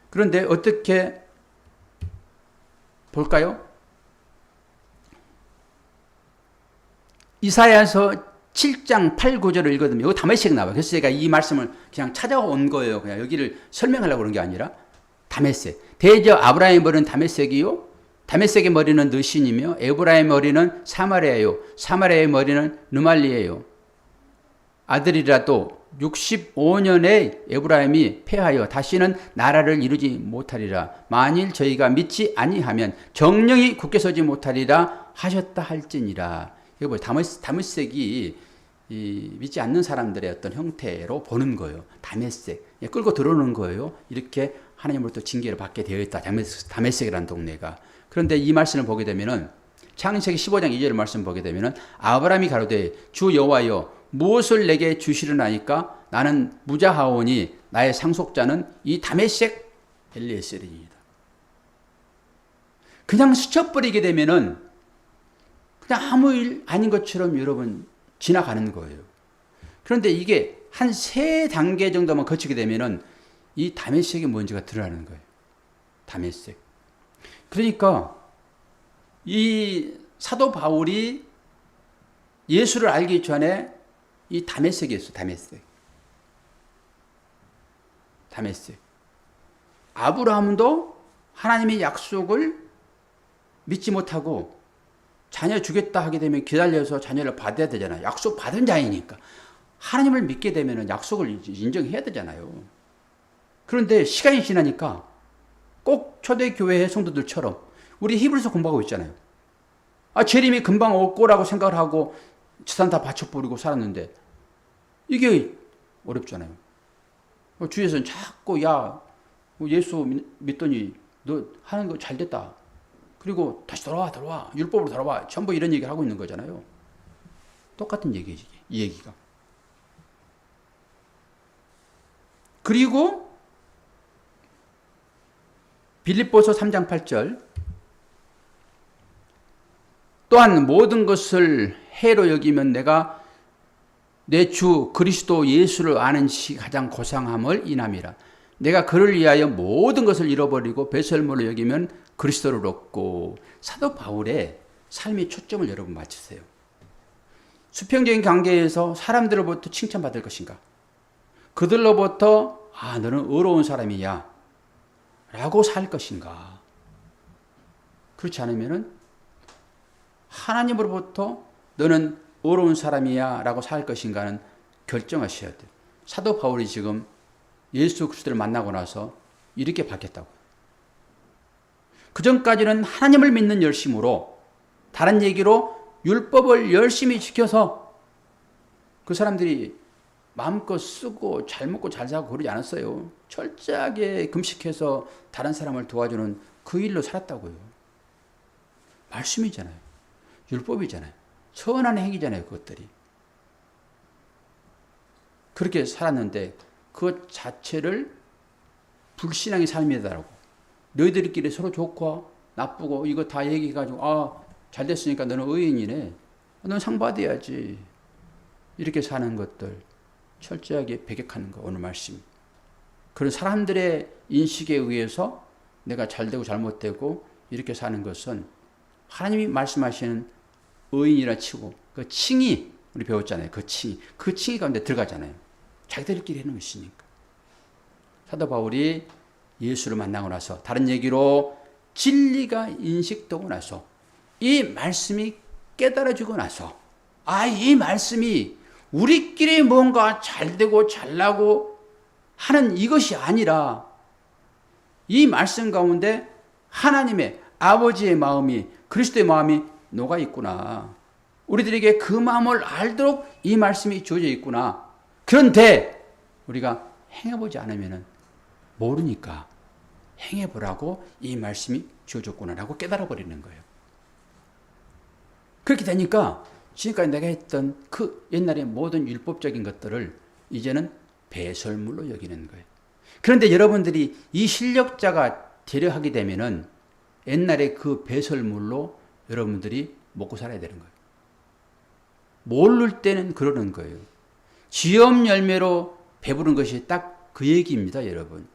그런데 어떻게 볼까요? 이사야서 7장 8, 9절을 읽거든요. 여기 다메섹 나와요. 그래서 제가 이 말씀을 그냥 찾아온 거예요. 그냥 여기를 설명하려고 그런 게 아니라. 다메섹. 대저 아브라함의 머리는 다메섹이요. 다메섹의 머리는 느신이며 에브라임의 머리는 사마리아요. 사마리아의 머리는 르말리예요. 아들이라도 65년에 에브라임이 패하여 다시는 나라를 이루지 못하리라. 만일 저희가 믿지 아니하면 정령이 굳게 서지 못하리라 하셨다 할지니라. 이거 뭐예요? 다메섹이 믿지 않는 사람들의 어떤 형태로 보는 거예요. 다메섹. 끌고 들어오는 거예요. 이렇게 하나님으로부터 징계를 받게 되어 있다. 다메섹이라는 동네가. 그런데 이 말씀을 보게 되면은 창세기 15장 2절 말씀 보게 되면은 아브라함이 가로되 주 여호와여 무엇을 내게 주시려나이까 나는 무자하오니 나의 상속자는 이 다메섹 엘리에셀이니이다. 그냥 스쳐버리게 되면은 그냥 아무 일 아닌 것처럼 여러분 지나가는 거예요. 그런데 이게 한 3단계 정도만 거치게 되면은 이 다메섹이 뭔지가 드러나는 거예요. 다메섹. 그러니까 이 사도 바울이 예수를 알기 전에 이 다메섹이었어요. 다메섹. 아브라함도 하나님의 약속을 믿지 못하고 자녀 주겠다 하게 되면 기다려서 자녀를 받아야 되잖아요. 약속 받은 자이니까. 하나님을 믿게 되면 약속을 인정해야 되잖아요. 그런데 시간이 지나니까 꼭 초대교회 성도들처럼 우리 히브리서 공부하고 있잖아요. 재림이 금방 올 거라고 생각을 하고 재산 다 바쳐버리고 살았는데 이게 어렵잖아요. 주위에서는 자꾸 야 예수 믿더니 너 하는 거 잘 됐다. 그리고 다시 돌아와 율법으로 돌아와 전부 이런 얘기를 하고 있는 거잖아요. 똑같은 얘기지 이 얘기가. 그리고 빌립보서 3장 8절 또한 모든 것을 해로 여기면 내가 내 주 그리스도 예수를 아는 시 가장 고상함을 인함이라. 내가 그를 위하여 모든 것을 잃어버리고 배설물로 여기면 그리스도를 얻고. 사도 바울의 삶의 초점을 여러분 맞추세요. 수평적인 관계에서 사람들로부터 칭찬받을 것인가? 그들로부터 너는 의로운 사람이야 라고 살 것인가? 그렇지 않으면은 하나님으로부터 너는 의로운 사람이야 라고 살 것인가는 결정하셔야 돼요. 사도 바울이 지금 예수 그리스도를 만나고 나서 이렇게 바뀌었다고. 그 전까지는 하나님을 믿는 열심으로, 다른 얘기로 율법을 열심히 지켜서 그 사람들이 마음껏 쓰고 잘 먹고 잘 사고 그러지 않았어요. 철저하게 금식해서 다른 사람을 도와주는 그 일로 살았다고요. 말씀이잖아요. 율법이잖아요. 선한 행위잖아요. 그것들이. 그렇게 살았는데 그 자체를 불신앙의 삶이다라고. 너희들끼리 서로 좋고 나쁘고 이거 다 얘기해가지고 잘 됐으니까 너는 의인이네. 너는 상 받아야지. 이렇게 사는 것들 철저하게 배격하는 거. 오늘 말씀. 그런 사람들의 인식에 의해서 내가 잘되고 잘못되고 이렇게 사는 것은 하나님이 말씀하시는 의인이라 치고 그 칭이 우리 배웠잖아요. 그 칭이 가운데 들어가잖아요. 자기들끼리 해놓은 것이니까. 사도 바울이 예수를 만나고 나서, 다른 얘기로 진리가 인식되고 나서, 이 말씀이 깨달아지고 나서, 이 말씀이 우리끼리 뭔가 잘되고 잘나고 하는 이것이 아니라 이 말씀 가운데 하나님의 아버지의 마음이, 그리스도의 마음이 녹아 있구나. 우리들에게 그 마음을 알도록 이 말씀이 주어져 있구나. 그런데 우리가 행해보지 않으면 모르니까 행해보라고 이 말씀이 주어졌구나라고 깨달아버리는 거예요. 그렇게 되니까 지금까지 내가 했던 그 옛날의 모든 율법적인 것들을 이제는 배설물로 여기는 거예요. 그런데 여러분들이 이 실력자가 되려 하게 되면은 옛날에 그 배설물로 여러분들이 먹고 살아야 되는 거예요. 모를 때는 그러는 거예요. 지엄 열매로 배부른 것이 딱 그 얘기입니다, 여러분.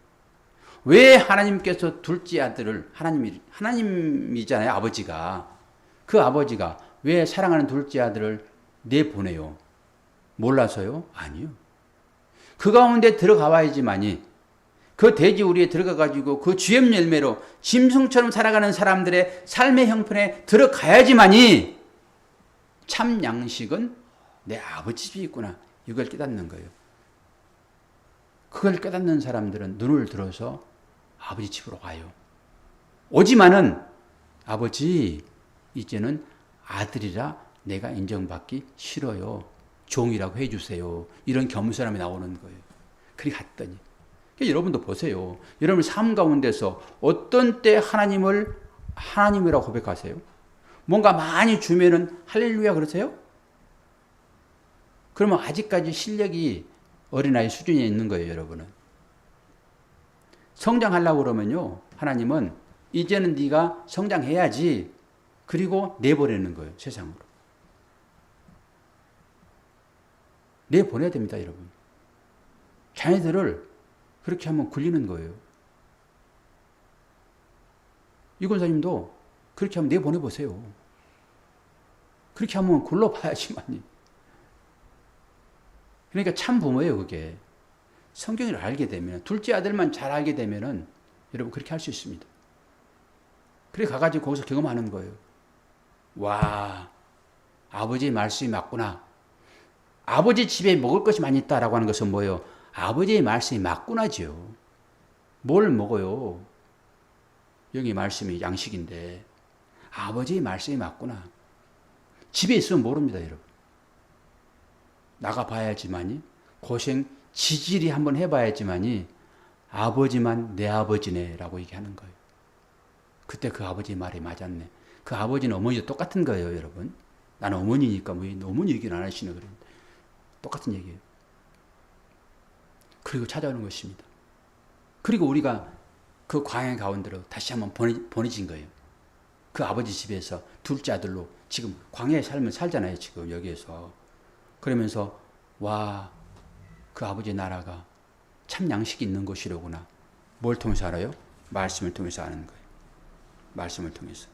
왜 하나님께서 둘째 아들을, 하나님이잖아요, 아버지가. 그 아버지가 왜 사랑하는 둘째 아들을 내보내요? 몰라서요? 아니요. 그 가운데 들어가 봐야지만이, 그 돼지우리에 들어가가지고 그 쥐엄 열매로 짐승처럼 살아가는 사람들의 삶의 형편에 들어가야지만이 참 양식은 내 아버지 집이 있구나, 이걸 깨닫는 거예요. 그걸 깨닫는 사람들은 눈을 들어서 아버지 집으로 가요. 오지만은 아버지, 이제는 아들이라 내가 인정받기 싫어요. 종이라고 해주세요. 이런 겸손함이 나오는 거예요. 그리 갔더니, 여러분도 보세요. 여러분 삶 가운데서 어떤 때 하나님을 하나님이라고 고백하세요? 뭔가 많이 주면은 할렐루야 그러세요? 그러면 아직까지 실력이 어린아이 수준에 있는 거예요, 여러분은. 성장하려고 그러면요, 하나님은 이제는 네가 성장해야지, 그리고 내보내는 거예요, 세상으로. 내보내야 됩니다, 여러분. 자녀들을 그렇게 하면 굴리는 거예요. 이 권사님도 그렇게 하면 내보내보세요. 그렇게 하면 굴러봐야지만이. 그러니까 참 부모예요, 그게. 성경을 알게 되면, 둘째 아들만 잘 알게 되면은 여러분 그렇게 할 수 있습니다. 그래 가가지고 거기서 경험하는 거예요. 와, 아버지의 말씀이 맞구나. 아버지 집에 먹을 것이 많이 있다라고 하는 것은 뭐예요? 아버지의 말씀이 맞구나죠. 뭘 먹어요? 여기 말씀이 양식인데 아버지의 말씀이 맞구나. 집에 있으면 모릅니다, 여러분. 나가봐야지만이, 고생 지질이 한번 해봐야지만이 아버지만 내 아버지네 라고 얘기하는 거예요. 그때 그 아버지의 말이 맞았네. 그 아버지는 어머니도 똑같은 거예요, 여러분. 나는 어머니니까 뭐 어머니 얘기는 안 하시네. 그런데 똑같은 얘기예요. 그리고 찾아오는 것입니다. 그리고 우리가 그 광야 가운데로 다시 한번 보내진 거예요. 그 아버지 집에서 둘째 아들로 지금 광야의 삶을 살잖아요, 지금 여기에서. 그러면서 와, 그 아버지의 나라가 참 양식이 있는 곳이로구나. 뭘 통해서 알아요? 말씀을 통해서 아는 거예요. 말씀을 통해서.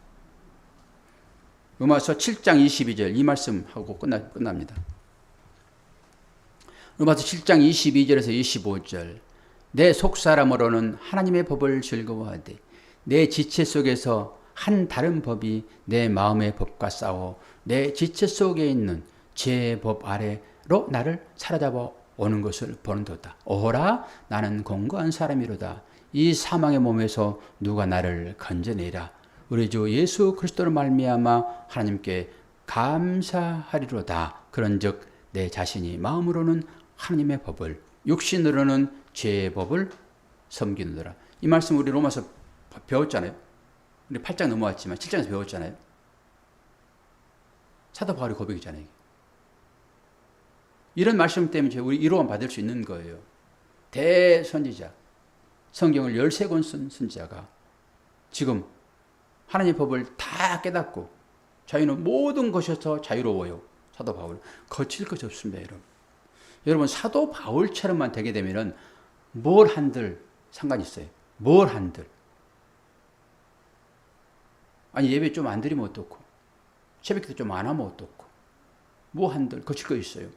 로마서 7장 22절 이 말씀하고 끝납니다. 로마서 7장 22절에서 25절 내 속사람으로는 하나님의 법을 즐거워하되 내 지체 속에서 한 다른 법이 내 마음의 법과 싸워 내 지체 속에 있는 제 법 아래로 나를 사로잡아 오는 것을 보는도다. 오호라 나는 공고한 사람이로다. 이 사망의 몸에서 누가 나를 건져내라. 우리 주 예수 그리스도로 말미암아 하나님께 감사하리로다. 그런즉 내 자신이 마음으로는 하나님의 법을, 육신으로는 죄의 법을 섬기느라. 이 말씀 우리 로마서 배웠잖아요. 우리 8장 넘어왔지만 7장에서 배웠잖아요. 사도 바울의 고백이잖아요. 이게. 이런 말씀 때문에 우리 위로만 받을 수 있는 거예요. 대선지자, 성경을 13권 쓴 선지자가 지금 하나님의 법을 다 깨닫고 자유는 모든 것에서 자유로워요. 사도 바울. 거칠 것이 없습니다, 여러분. 여러분 사도 바울처럼만 되게 되면은 뭘 한들 상관이 있어요. 뭘 한들. 아니 예배 좀 안 드리면 어떻고, 새벽기도 좀 안 하면 어떻고, 뭐 한들 거칠 거 있어요.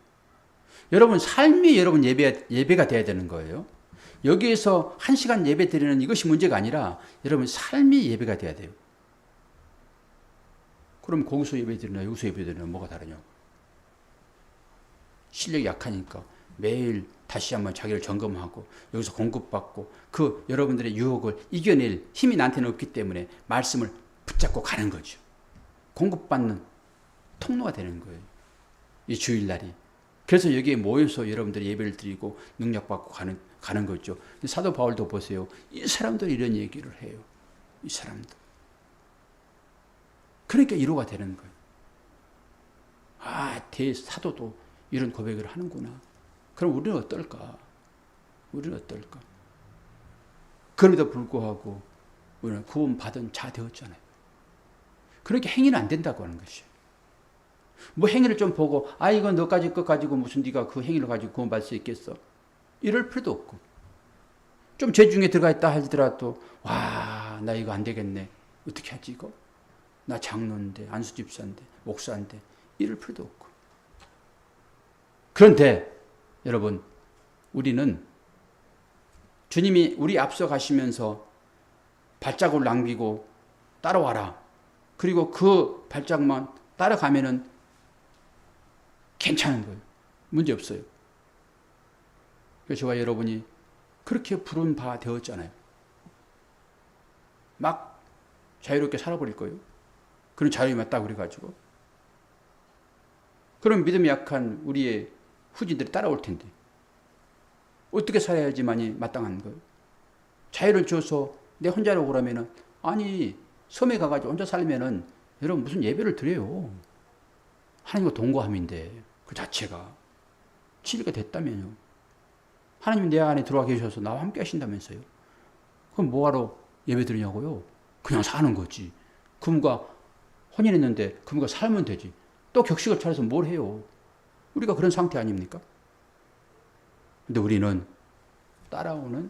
여러분 삶이 여러분 예배가 돼야 되는 거예요. 여기에서 1시간 예배 드리는 이것이 문제가 아니라 여러분 삶이 예배가 돼야 돼요. 그럼 거기서 예배 드리나 여기서 예배 드리나 뭐가 다르냐고. 실력이 약하니까 매일 다시 한번 자기를 점검하고 여기서 공급받고 그 여러분들의 유혹을 이겨낼 힘이 나한테는 없기 때문에 말씀을 붙잡고 가는 거죠. 공급받는 통로가 되는 거예요. 이 주일날이. 그래서 여기에 모여서 여러분들이 예배를 드리고 능력받고 가는 거죠. 사도 바울도 보세요. 이 사람들이 이런 얘기를 해요. 이 사람들. 그러니까 위로가 되는 거예요. 아, 대사도도 이런 고백을 하는구나. 그럼 우리는 어떨까? 우리는 어떨까? 그럼에도 불구하고 우리는 구원받은 자 되었잖아요. 그렇게 행위는 안 된다고 하는 것이에요. 뭐 행위를 좀 보고 아 이건 너까지 것 가지고 무슨 네가 그 행위를 가지고 구원받을 수 있겠어? 이럴 필요도 없고 좀 죄 중에 들어가 있다 하더라도 와 나 이거 안 되겠네. 어떻게 하지 이거? 나 장로인데 안수집사인데 목사인데 이럴 필요도 없고 그런데 여러분 우리는 주님이 우리 앞서 가시면서 발자국을 남기고 따라와라. 그리고 그 발자국만 따라가면은 괜찮은 거예요. 문제 없어요. 그래서 저와 여러분이 그렇게 부른 바 되었잖아요. 막 자유롭게 살아버릴 거예요. 그런 자유에 맞다 그래가지고. 그럼 믿음이 약한 우리의 후지들이 따라올 텐데 어떻게 살아야지만이 마땅한 거예요? 자유를 줘서 내 혼자로 그러면은 아니 섬에 가가지고 혼자 살면은 여러분 무슨 예배를 드려요? 하나님과 동거함인데 그 자체가 치료가 됐다면요. 하나님이 내 안에 들어와 계셔서 나와 함께 하신다면서요. 그럼 뭐하러 예배 드리냐고요? 그냥 사는 거지. 그분과 혼인했는데 그분과 살면 되지. 또 격식을 차려서 뭘 해요? 우리가 그런 상태 아닙니까? 근데 우리는 따라오는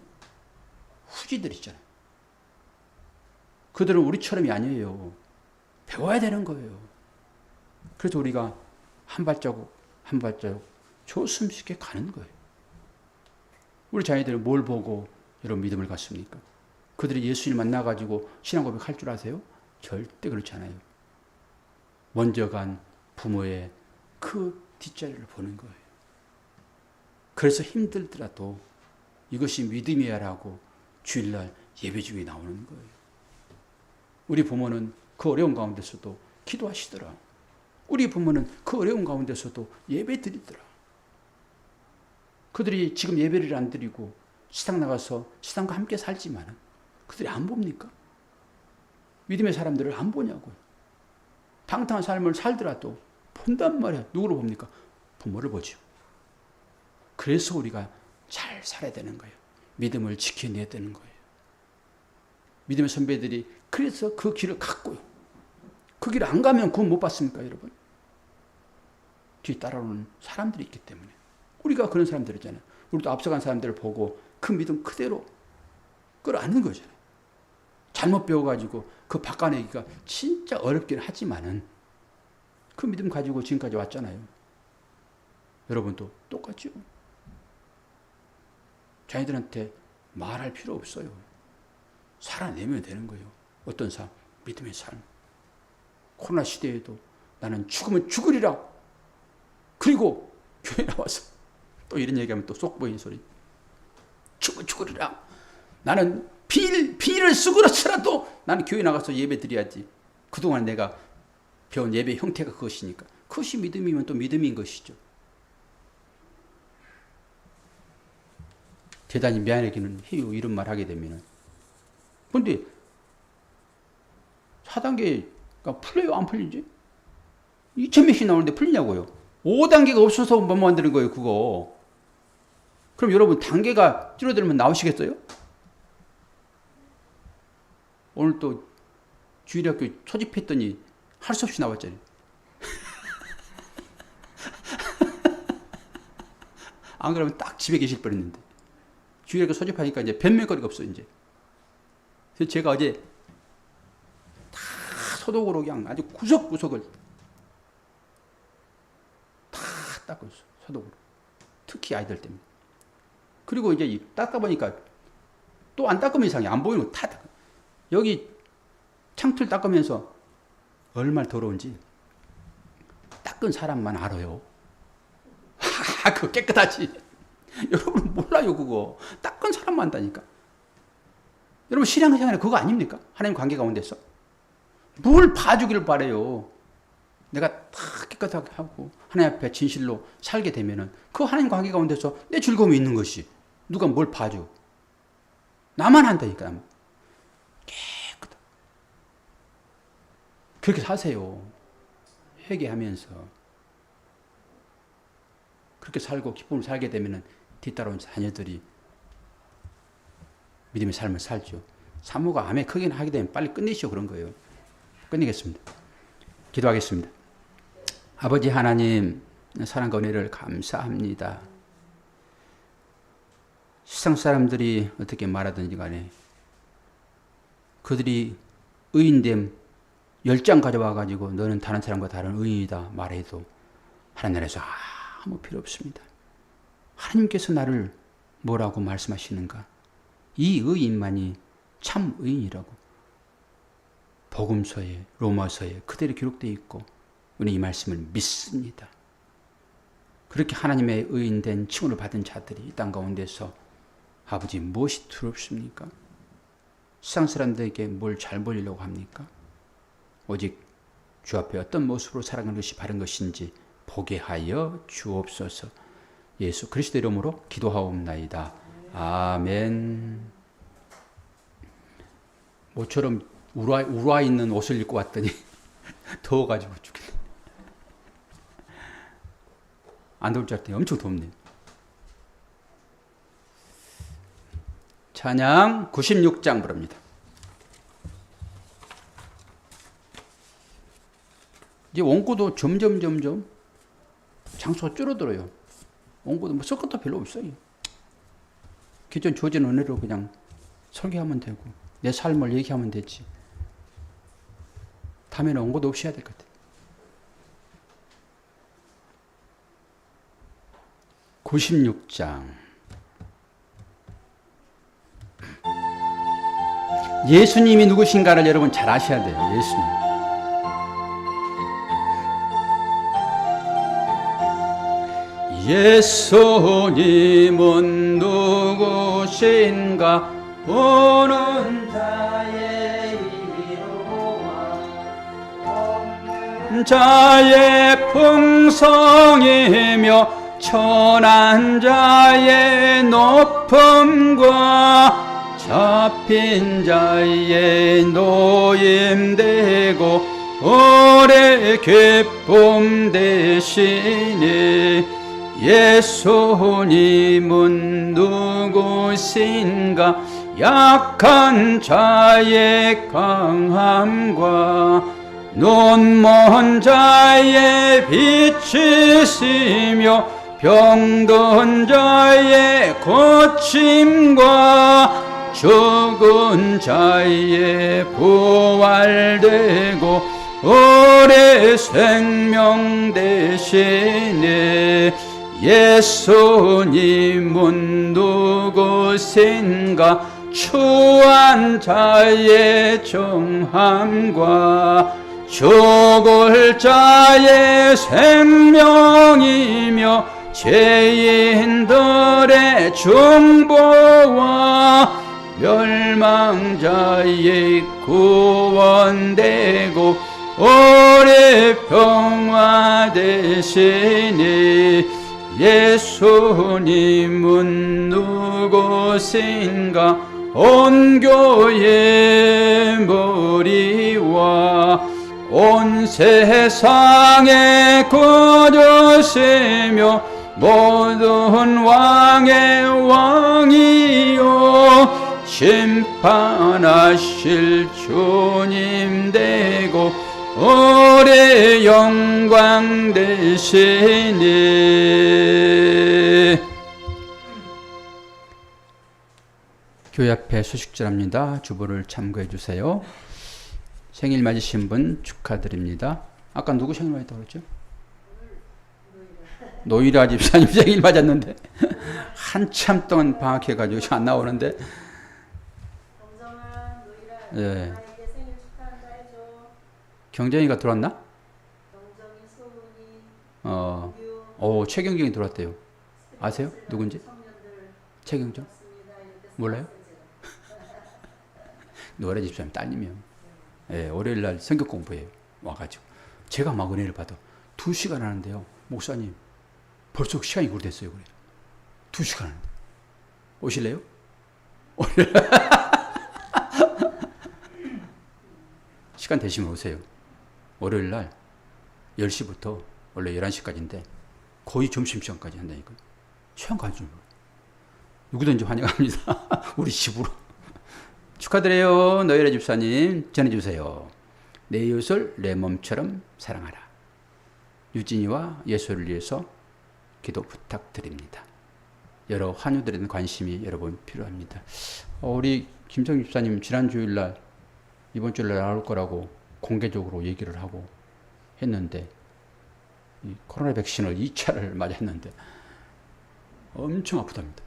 후지들 있잖아요. 그들은 우리처럼이 아니에요. 배워야 되는 거예요. 그래서 우리가 한 발자국 한 발자국 조심스럽게 가는 거예요. 우리 자녀들은 뭘 보고 여러분 믿음을 갖습니까? 그들이 예수를 만나가지고 신앙 고백할 줄 아세요? 절대 그렇지 않아요. 먼저 간 부모의 그 뒷자리를 보는 거예요. 그래서 힘들더라도 이것이 믿음이야라고 주일날 예배 중에 나오는 거예요. 우리 부모는 그 어려운 가운데서도 기도하시더라. 우리 부모는 그 어려운 가운데서도 예배 드리더라. 그들이 지금 예배를 안 드리고 시당 나가서 시당과 함께 살지만 그들이 안 봅니까? 믿음의 사람들을 안 보냐고요. 당당한 삶을 살더라도 본단 말이야. 누구를 봅니까? 부모를 보죠. 그래서 우리가 잘 살아야 되는 거예요. 믿음을 지켜내야 되는 거예요. 믿음의 선배들이 그래서 그 길을 갔고요. 그 길을 안 가면 구원 못 받습니까, 여러분? 뒤에 따라오는 사람들이 있기 때문에. 우리가 그런 사람들이잖아요. 우리도 앞서간 사람들을 보고 그 믿음 그대로 끌어안는 거잖아요. 잘못 배워가지고 그 바꿔내기가 진짜 어렵긴 하지만은 그 믿음 가지고 지금까지 왔잖아요. 여러분도 똑같죠? 자녀들한테 말할 필요 없어요. 살아내면 되는 거예요. 어떤 삶? 믿음의 삶. 코로나 시대에도 나는 죽으면 죽으리라. 그리고 교회 나와서 또 이런 얘기하면 또 쏙 보이는 소리. 죽으면 죽으리라. 나는 비닐을 쓰고라도 나는 교회 나가서 예배 드려야지. 그동안 내가 배운 예배 형태가 그것이니까. 그것이 믿음이면 또 믿음인 것이죠. 대단히 미안하기는 해요. 이런 말 하게 되면은. 근데 4단계가 풀려요? 안 풀리지? 2000몇씩 나오는데 풀리냐고요? 5단계가 없어서 못 만드는 거예요, 그거. 그럼 여러분, 단계가 줄어들면 나오시겠어요? 오늘 또 주일학교 소집했더니 할 수 없이 나왔잖아요. 안 그러면 딱 집에 계실 뻔했는데. 주일학교 소집하니까 이제 변명거리가 없어요, 이제. 그래서 제가 어제 다 소독으로 그냥 아주 구석구석을 다 닦았어요. 소독으로. 특히 아이들 때문에. 그리고 이제 닦아 보니까 또 안 닦으면 이상해. 안 보이는 거 다 닦아. 여기 창틀 닦으면서 얼마나 더러운지 닦은 사람만 알아요. 그거 깨끗하지. 여러분 몰라요 그거. 닦은 사람만 안다니까. 여러분 신앙생활은 그거 아닙니까? 하나님 관계 가운데서. 뭘 봐주기를 바래요. 내가 다 깨끗하게 하고 하나님 앞에 진실로 살게 되면은 그 하나님 관계 가운데서 내 즐거움이 있는 것이 누가 뭘 봐줘. 나만 한다니까. 깨끗하게. 그렇게 사세요. 회개하면서. 그렇게 살고 기쁨을 살게 되면은 뒤따라온 자녀들이 믿음의 삶을 살죠. 사모가 암에 크게 하게 되면 빨리 끝내시오 그런 거예요. 끝내겠습니다. 기도하겠습니다. 아버지 하나님, 사랑과 은혜를 감사합니다. 세상 사람들이 어떻게 말하든지 간에 그들이 의인됨 10장 가져와가지고 너는 다른 사람과 다른 의인이다 말해도 하나님 나라에서 아무 필요 없습니다. 하나님께서 나를 뭐라고 말씀하시는가? 이 의인만이 참 의인이라고 복음서에 로마서에 그대로 기록되어 있고 우리는 이 말씀을 믿습니다. 그렇게 하나님의 의인된 칭호를 받은 자들이 이 땅 가운데서 아버지 무엇이 두렵습니까? 세상 사람들에게 뭘 잘 보이려고 합니까? 오직 주 앞에 어떤 모습으로 살아가는 것이 바른 것인지 보게 하여 주옵소서. 예수 그리스도 이름으로 기도하옵나이다. 아멘. 모처럼 우러와 있는 옷을 입고 왔더니 더워가지고 죽겠네. 안 더울 줄 알았더니 엄청 덥네. 찬양 96장 부릅니다. 이제 원고도 점점 장소가 줄어들어요. 원고도 뭐 쓸 것도 별로 없어요. 기존 주어진 은혜로 그냥 설교하면 되고 내 삶을 얘기하면 되지. 다음에는 원고도 없이 해야 될 것 같아요. 96장. 예수님이 누구신가를 여러분 잘 아셔야 돼요. 예수님은 누구신가 보는 자의 이로와 없는 자의 풍성이며 천한 자의 높음과 잡힌 자의 노임되고 오래 기쁨 되시니 예수님은 누구신가 약한 자의 강함과 눈먼 자의 빛이시며 병든 자의 고침과 죽은 자의 부활되고 오래 생명 되시네. 예수님은 누구신가 추한 자의 정함과 죽을 자의 생명이며 죄인들의 중보와 멸망자의 구원되고 오래 평화되시니 예수님은 누구신가 온 교회 머리와 온 세상의 구주시며 모든 왕의 왕이요 심판하실 주님 되고 오래 영광 되시니. 교회 앞에 소식전합니다. 주보를 참고해 주세요. 생일 맞으신 분 축하드립니다. 아까 누구 생일 맞았다고 그랬죠? 노이라 집사님 생일 맞았는데 한참 동안 방학해가지고 지금 안 나오는데. 정정아, 노이라, 예. 나에게 생일 축하한다 해줘. 경정이가 들어왔나? 정정이, 소은이, 유, 최경정이 들어왔대요. 아세요? 누군지? 청년들 최경정? 없습니다. 이렇게 몰라요? 써놨어요, 노래 집사님 딸님이요. 예, 월요일 날 성격 공부해요. 와가지고. 제가 막 은혜를 받아. 2시간 하는데요. 목사님, 벌써 시간이 그렇게 됐어요. 그래. 2시간 하는데. 오실래요? 시간 되시면 오세요. 월요일 날 10시부터 원래 11시까지인데 거의 점심시간까지 한다니까요. 시간 가는 줄 몰라요. 누구든지 환영합니다. 우리 집으로. 축하드려요. 너희의 집사님 전해주세요. 내 이웃을 내 몸처럼 사랑하라. 유진이와 예수를 위해서 기도 부탁드립니다. 여러 환우들에 대한 관심이 여러분 필요합니다. 우리 김성 집사님 지난 주일날 이번 주일날 나올 거라고 공개적으로 얘기를 하고 했는데 이 코로나 백신을 2차를 맞았는데 엄청 아프답니다.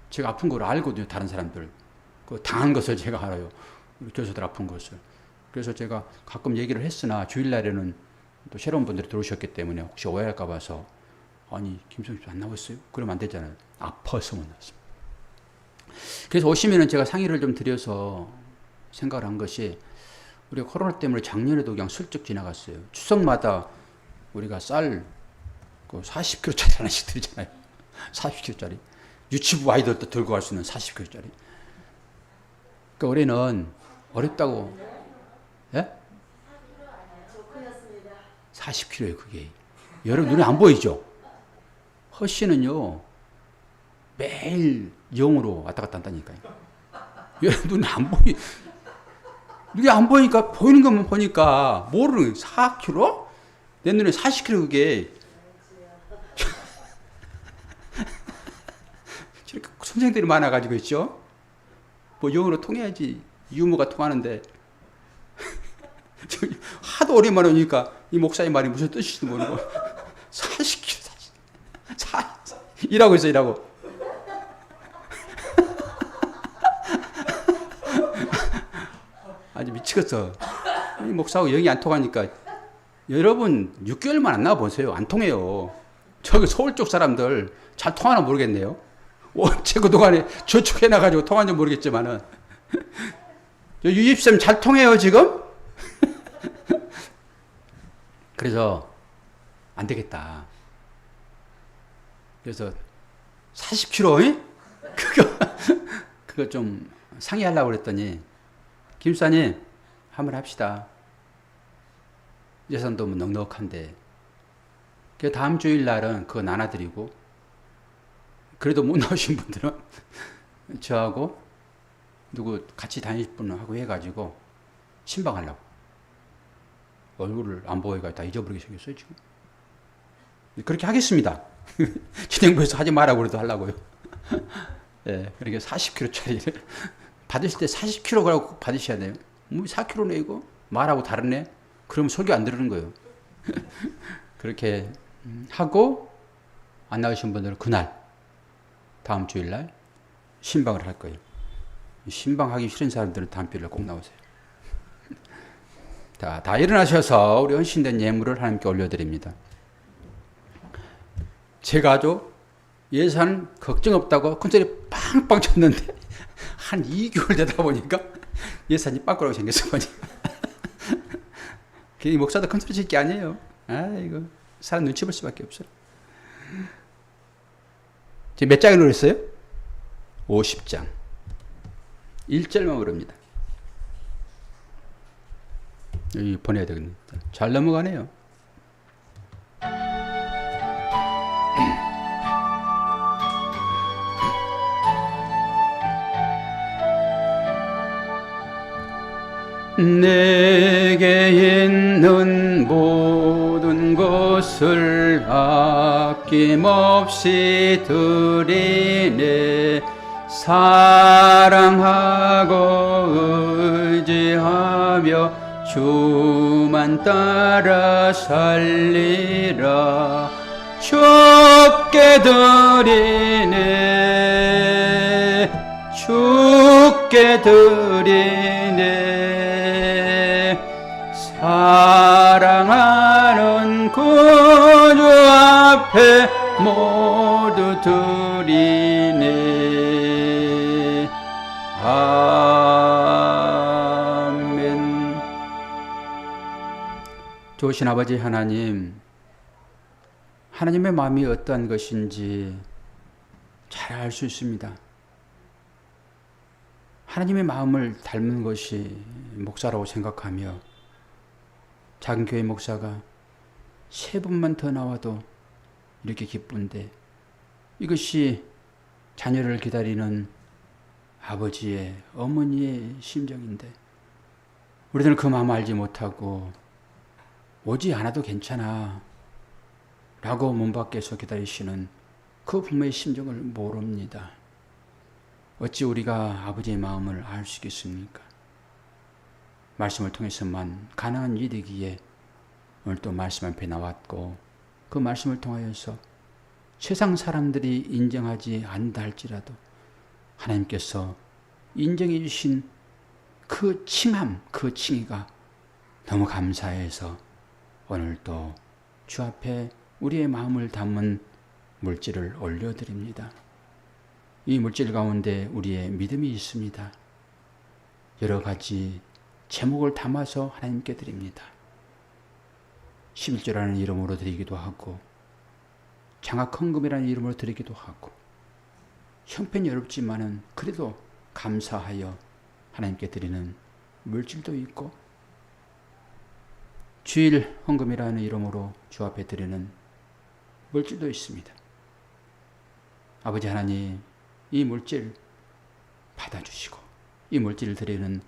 제가 아픈 걸 알거든요. 다른 사람들 그 당한 것을 제가 알아요. 우리 교수들 아픈 것을. 그래서 제가 가끔 얘기를 했으나 주일날에는 또 새로운 분들이 들어오셨기 때문에 혹시 오해할까 봐서 아니 김성 집사 안 나왔어요? 그러면 안 되잖아요. 아파서 못 나왔습니다. 그래서 오시면은 제가 상의를 좀 드려서 생각을 한 것이 우리가 코로나 때문에 작년에도 그냥 슬쩍 지나갔어요. 추석마다 우리가 쌀 40kg짜리 하나씩 드리잖아요. 40kg짜리. 유치부 아이들도 들고 갈 수 있는 40kg짜리. 그러니까 올해는 어렵다고. 예? 40kg예요, 그게. 여러분 눈에 안 보이죠? 허씨는요, 매일 영으로 왔다 갔다 한다니까요. 여러분 눈에 안 보이. 이게 안 보이니까, 보이는 것만 보니까, 모르는 4kg? 내 눈에 40kg 그게. 저렇게 선생들이 많아가지고 있죠? 뭐 영어로 통해야지 유머가 통하는데. 하도 오랜만에 오니까 이 목사님 말이 무슨 뜻인지도 모르고 40kg 일하고 있어 일하고. 아주 미치겠어. 이 목사하고 영이 안 통하니까. 여러분 6개월만 안 나와보세요. 안 통해요. 저기 서울 쪽 사람들 잘 통하나 모르겠네요. 언제 그동안에 저축해놔가지고 통한지 모르겠지만은 유입쌤 잘 통해요 지금? 그래서 안 되겠다. 그래서 40kg 그거 좀 상의하려고 그랬더니 김사님 한번 합시다. 예산도 뭐 넉넉한데. 그 다음 주일 날은 그거 나눠드리고 그래도 못 나오신 분들은 저하고 누구 같이 다닐 분하고 해가지고 신방하려고. 얼굴을 안 보여가 다 잊어버리게 생겼어요 지금. 그렇게 하겠습니다. 진행부에서 하지 말라고 그래도 하려고요. 예, 그러니까 40kg짜리를 받으실 때 40kg라고 받으셔야 돼요. 뭐 4kg네 이거 말하고 다르네. 그러면 설교 안 들으는 거예요. 그렇게 하고 안 나오신 분들은 그날 다음 주일날 신방을 할 거예요. 신방하기 싫은 사람들은 다음 주일날 꼭 나오세요. 다 일어나셔서 우리 헌신된 예물을 하나님께 올려드립니다. 제가 아주 예산 걱정 없다고 큰소리 빵빵 쳤는데 한 2개월 되다 보니까 예산이 빵꾸라고 생겼어 보니까. 이 목사도 큰소리 칠 게 아니에요. 이거 사람 눈치 볼 수밖에 없어요. 지금 몇 장을 했어요? 50장. 1절만 모릅니다. 여기 보내야 되겠네. 잘 넘어가네요. 내게 있는 모든 것을 아낌없이 드리네. 사랑하고 의지하며 주만 따라 살리라. 주께 드리네. 함께 드리네. 사랑하는 구주 앞에 모두 드리네. 아멘. 좋으신 아버지 하나님, 하나님의 마음이 어떠한 것인지 잘 알 수 있습니다. 하나님의 마음을 닮은 것이 목사라고 생각하며 작은 교회 목사가 3분만 더 나와도 이렇게 기쁜데, 이것이 자녀를 기다리는 아버지의, 어머니의 심정인데 우리들은 그 마음을 알지 못하고 오지 않아도 괜찮아 라고 문 밖에서 기다리시는 그 부모의 심정을 모릅니다. 어찌 우리가 아버지의 마음을 알 수 있겠습니까? 말씀을 통해서만 가능한 일이기에 오늘 또 말씀 앞에 나왔고, 그 말씀을 통하여서 세상 사람들이 인정하지 않다 할지라도 하나님께서 인정해 주신 그 칭함, 그 칭의가 너무 감사해서 오늘 또 주 앞에 우리의 마음을 담은 물질을 올려드립니다. 이 물질 가운데 우리의 믿음이 있습니다. 여러 가지 제목을 담아서 하나님께 드립니다. 11조라는 이름으로 드리기도 하고, 장학헌금이라는 이름으로 드리기도 하고, 형편이 어렵지만은 그래도 감사하여 하나님께 드리는 물질도 있고, 주일 헌금이라는 이름으로 주 앞에 드리는 물질도 있습니다. 아버지 하나님, 이 물질 받아주시고 이 물질을 드리는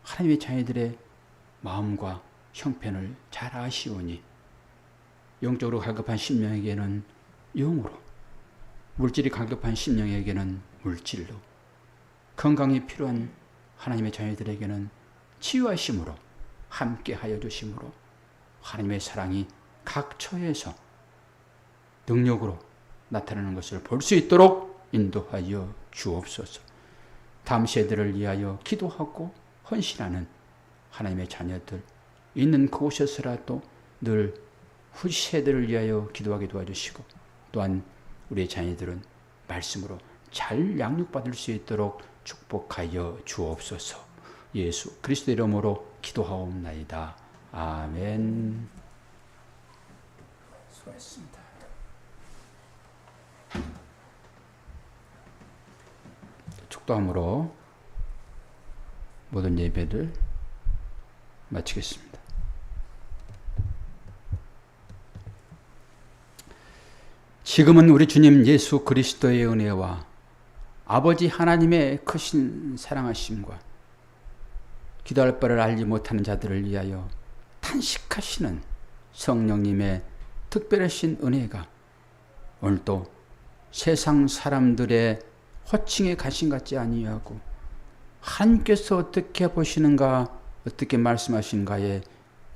하나님의 자녀들의 마음과 형편을 잘 아시오니 영적으로 갈급한 심령에게는 영으로, 물질이 갈급한 심령에게는 물질로, 건강이 필요한 하나님의 자녀들에게는 치유하심으로, 함께하여 주심으로 하나님의 사랑이 각 처에서 능력으로 나타나는 것을 볼 수 있도록 인도하여 주옵소서. 다음 세대를 위하여 기도하고 헌신하는 하나님의 자녀들 있는 그곳에서라도 늘 후세대를 위하여 기도하게 도와주시고, 또한 우리의 자녀들은 말씀으로 잘 양육받을 수 있도록 축복하여 주옵소서. 예수 그리스도 이름으로 기도하옵나이다. 아멘. 수고했습니다. 축도함으로 모든 예배를 마치겠습니다. 지금은 우리 주님 예수 그리스도의 은혜와 아버지 하나님의 크신 사랑하심과 기도할 바를 알지 못하는 자들을 위하여 탄식하시는 성령님의 특별하신 은혜가 오늘도 세상 사람들의 호칭에 가신 같지 아니하고 하나님께서 어떻게 보시는가, 어떻게 말씀하시는가에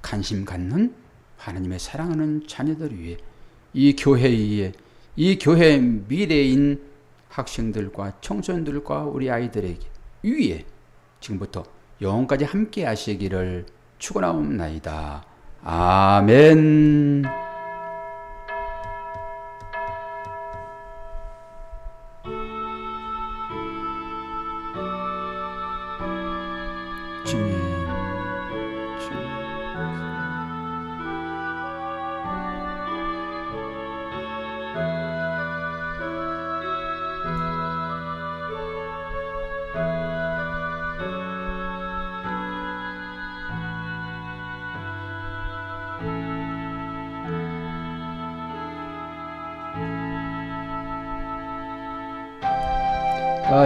관심 갖는 하나님의 사랑하는 자녀들 위해, 이 교회 위에, 이 교회 미래인 학생들과 청소년들과 우리 아이들에게 위에 지금부터 영원까지 함께 하시기를 축원하옵나이다. 아멘. 주님, 주님.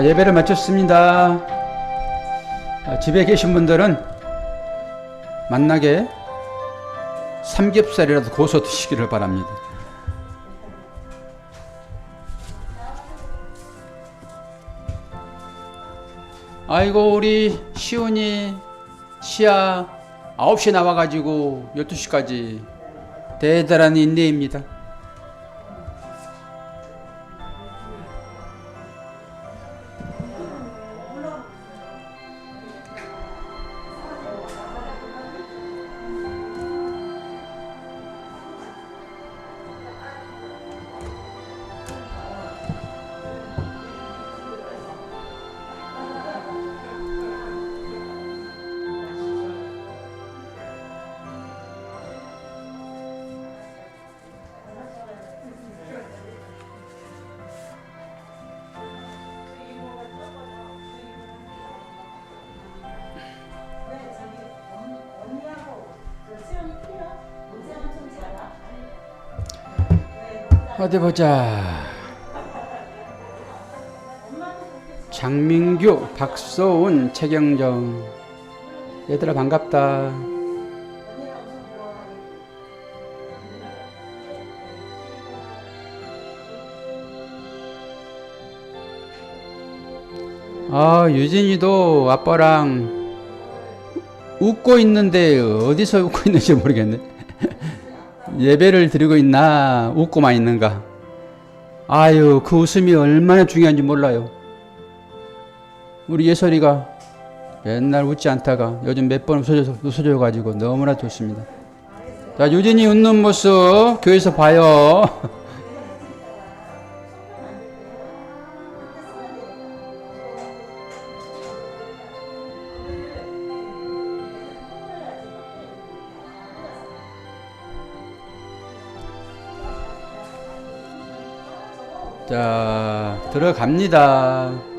예배를 마쳤습니다. 집에 계신 분들은 만나게 삼겹살이라도 고소 드시기를 바랍니다. 아이고, 우리 시온이 시야 9시에 나와가지고 12시까지 대단한 인내입니다. 어디 보자. 장민규, 박소은, 최경정. 얘들아 반갑다. 아, 유진이도 아빠랑 웃고 있는데 어디서 웃고 있는지 모르겠네. 예배를 드리고 있나 웃고만 있는가. 아유, 그 웃음이 얼마나 중요한지 몰라요. 우리 예설이가 맨날 웃지 않다가 요즘 몇 번 웃어줘가지고 너무나 좋습니다. 자, 유진이 웃는 모습 교회에서 봐요. 자, 들어갑니다.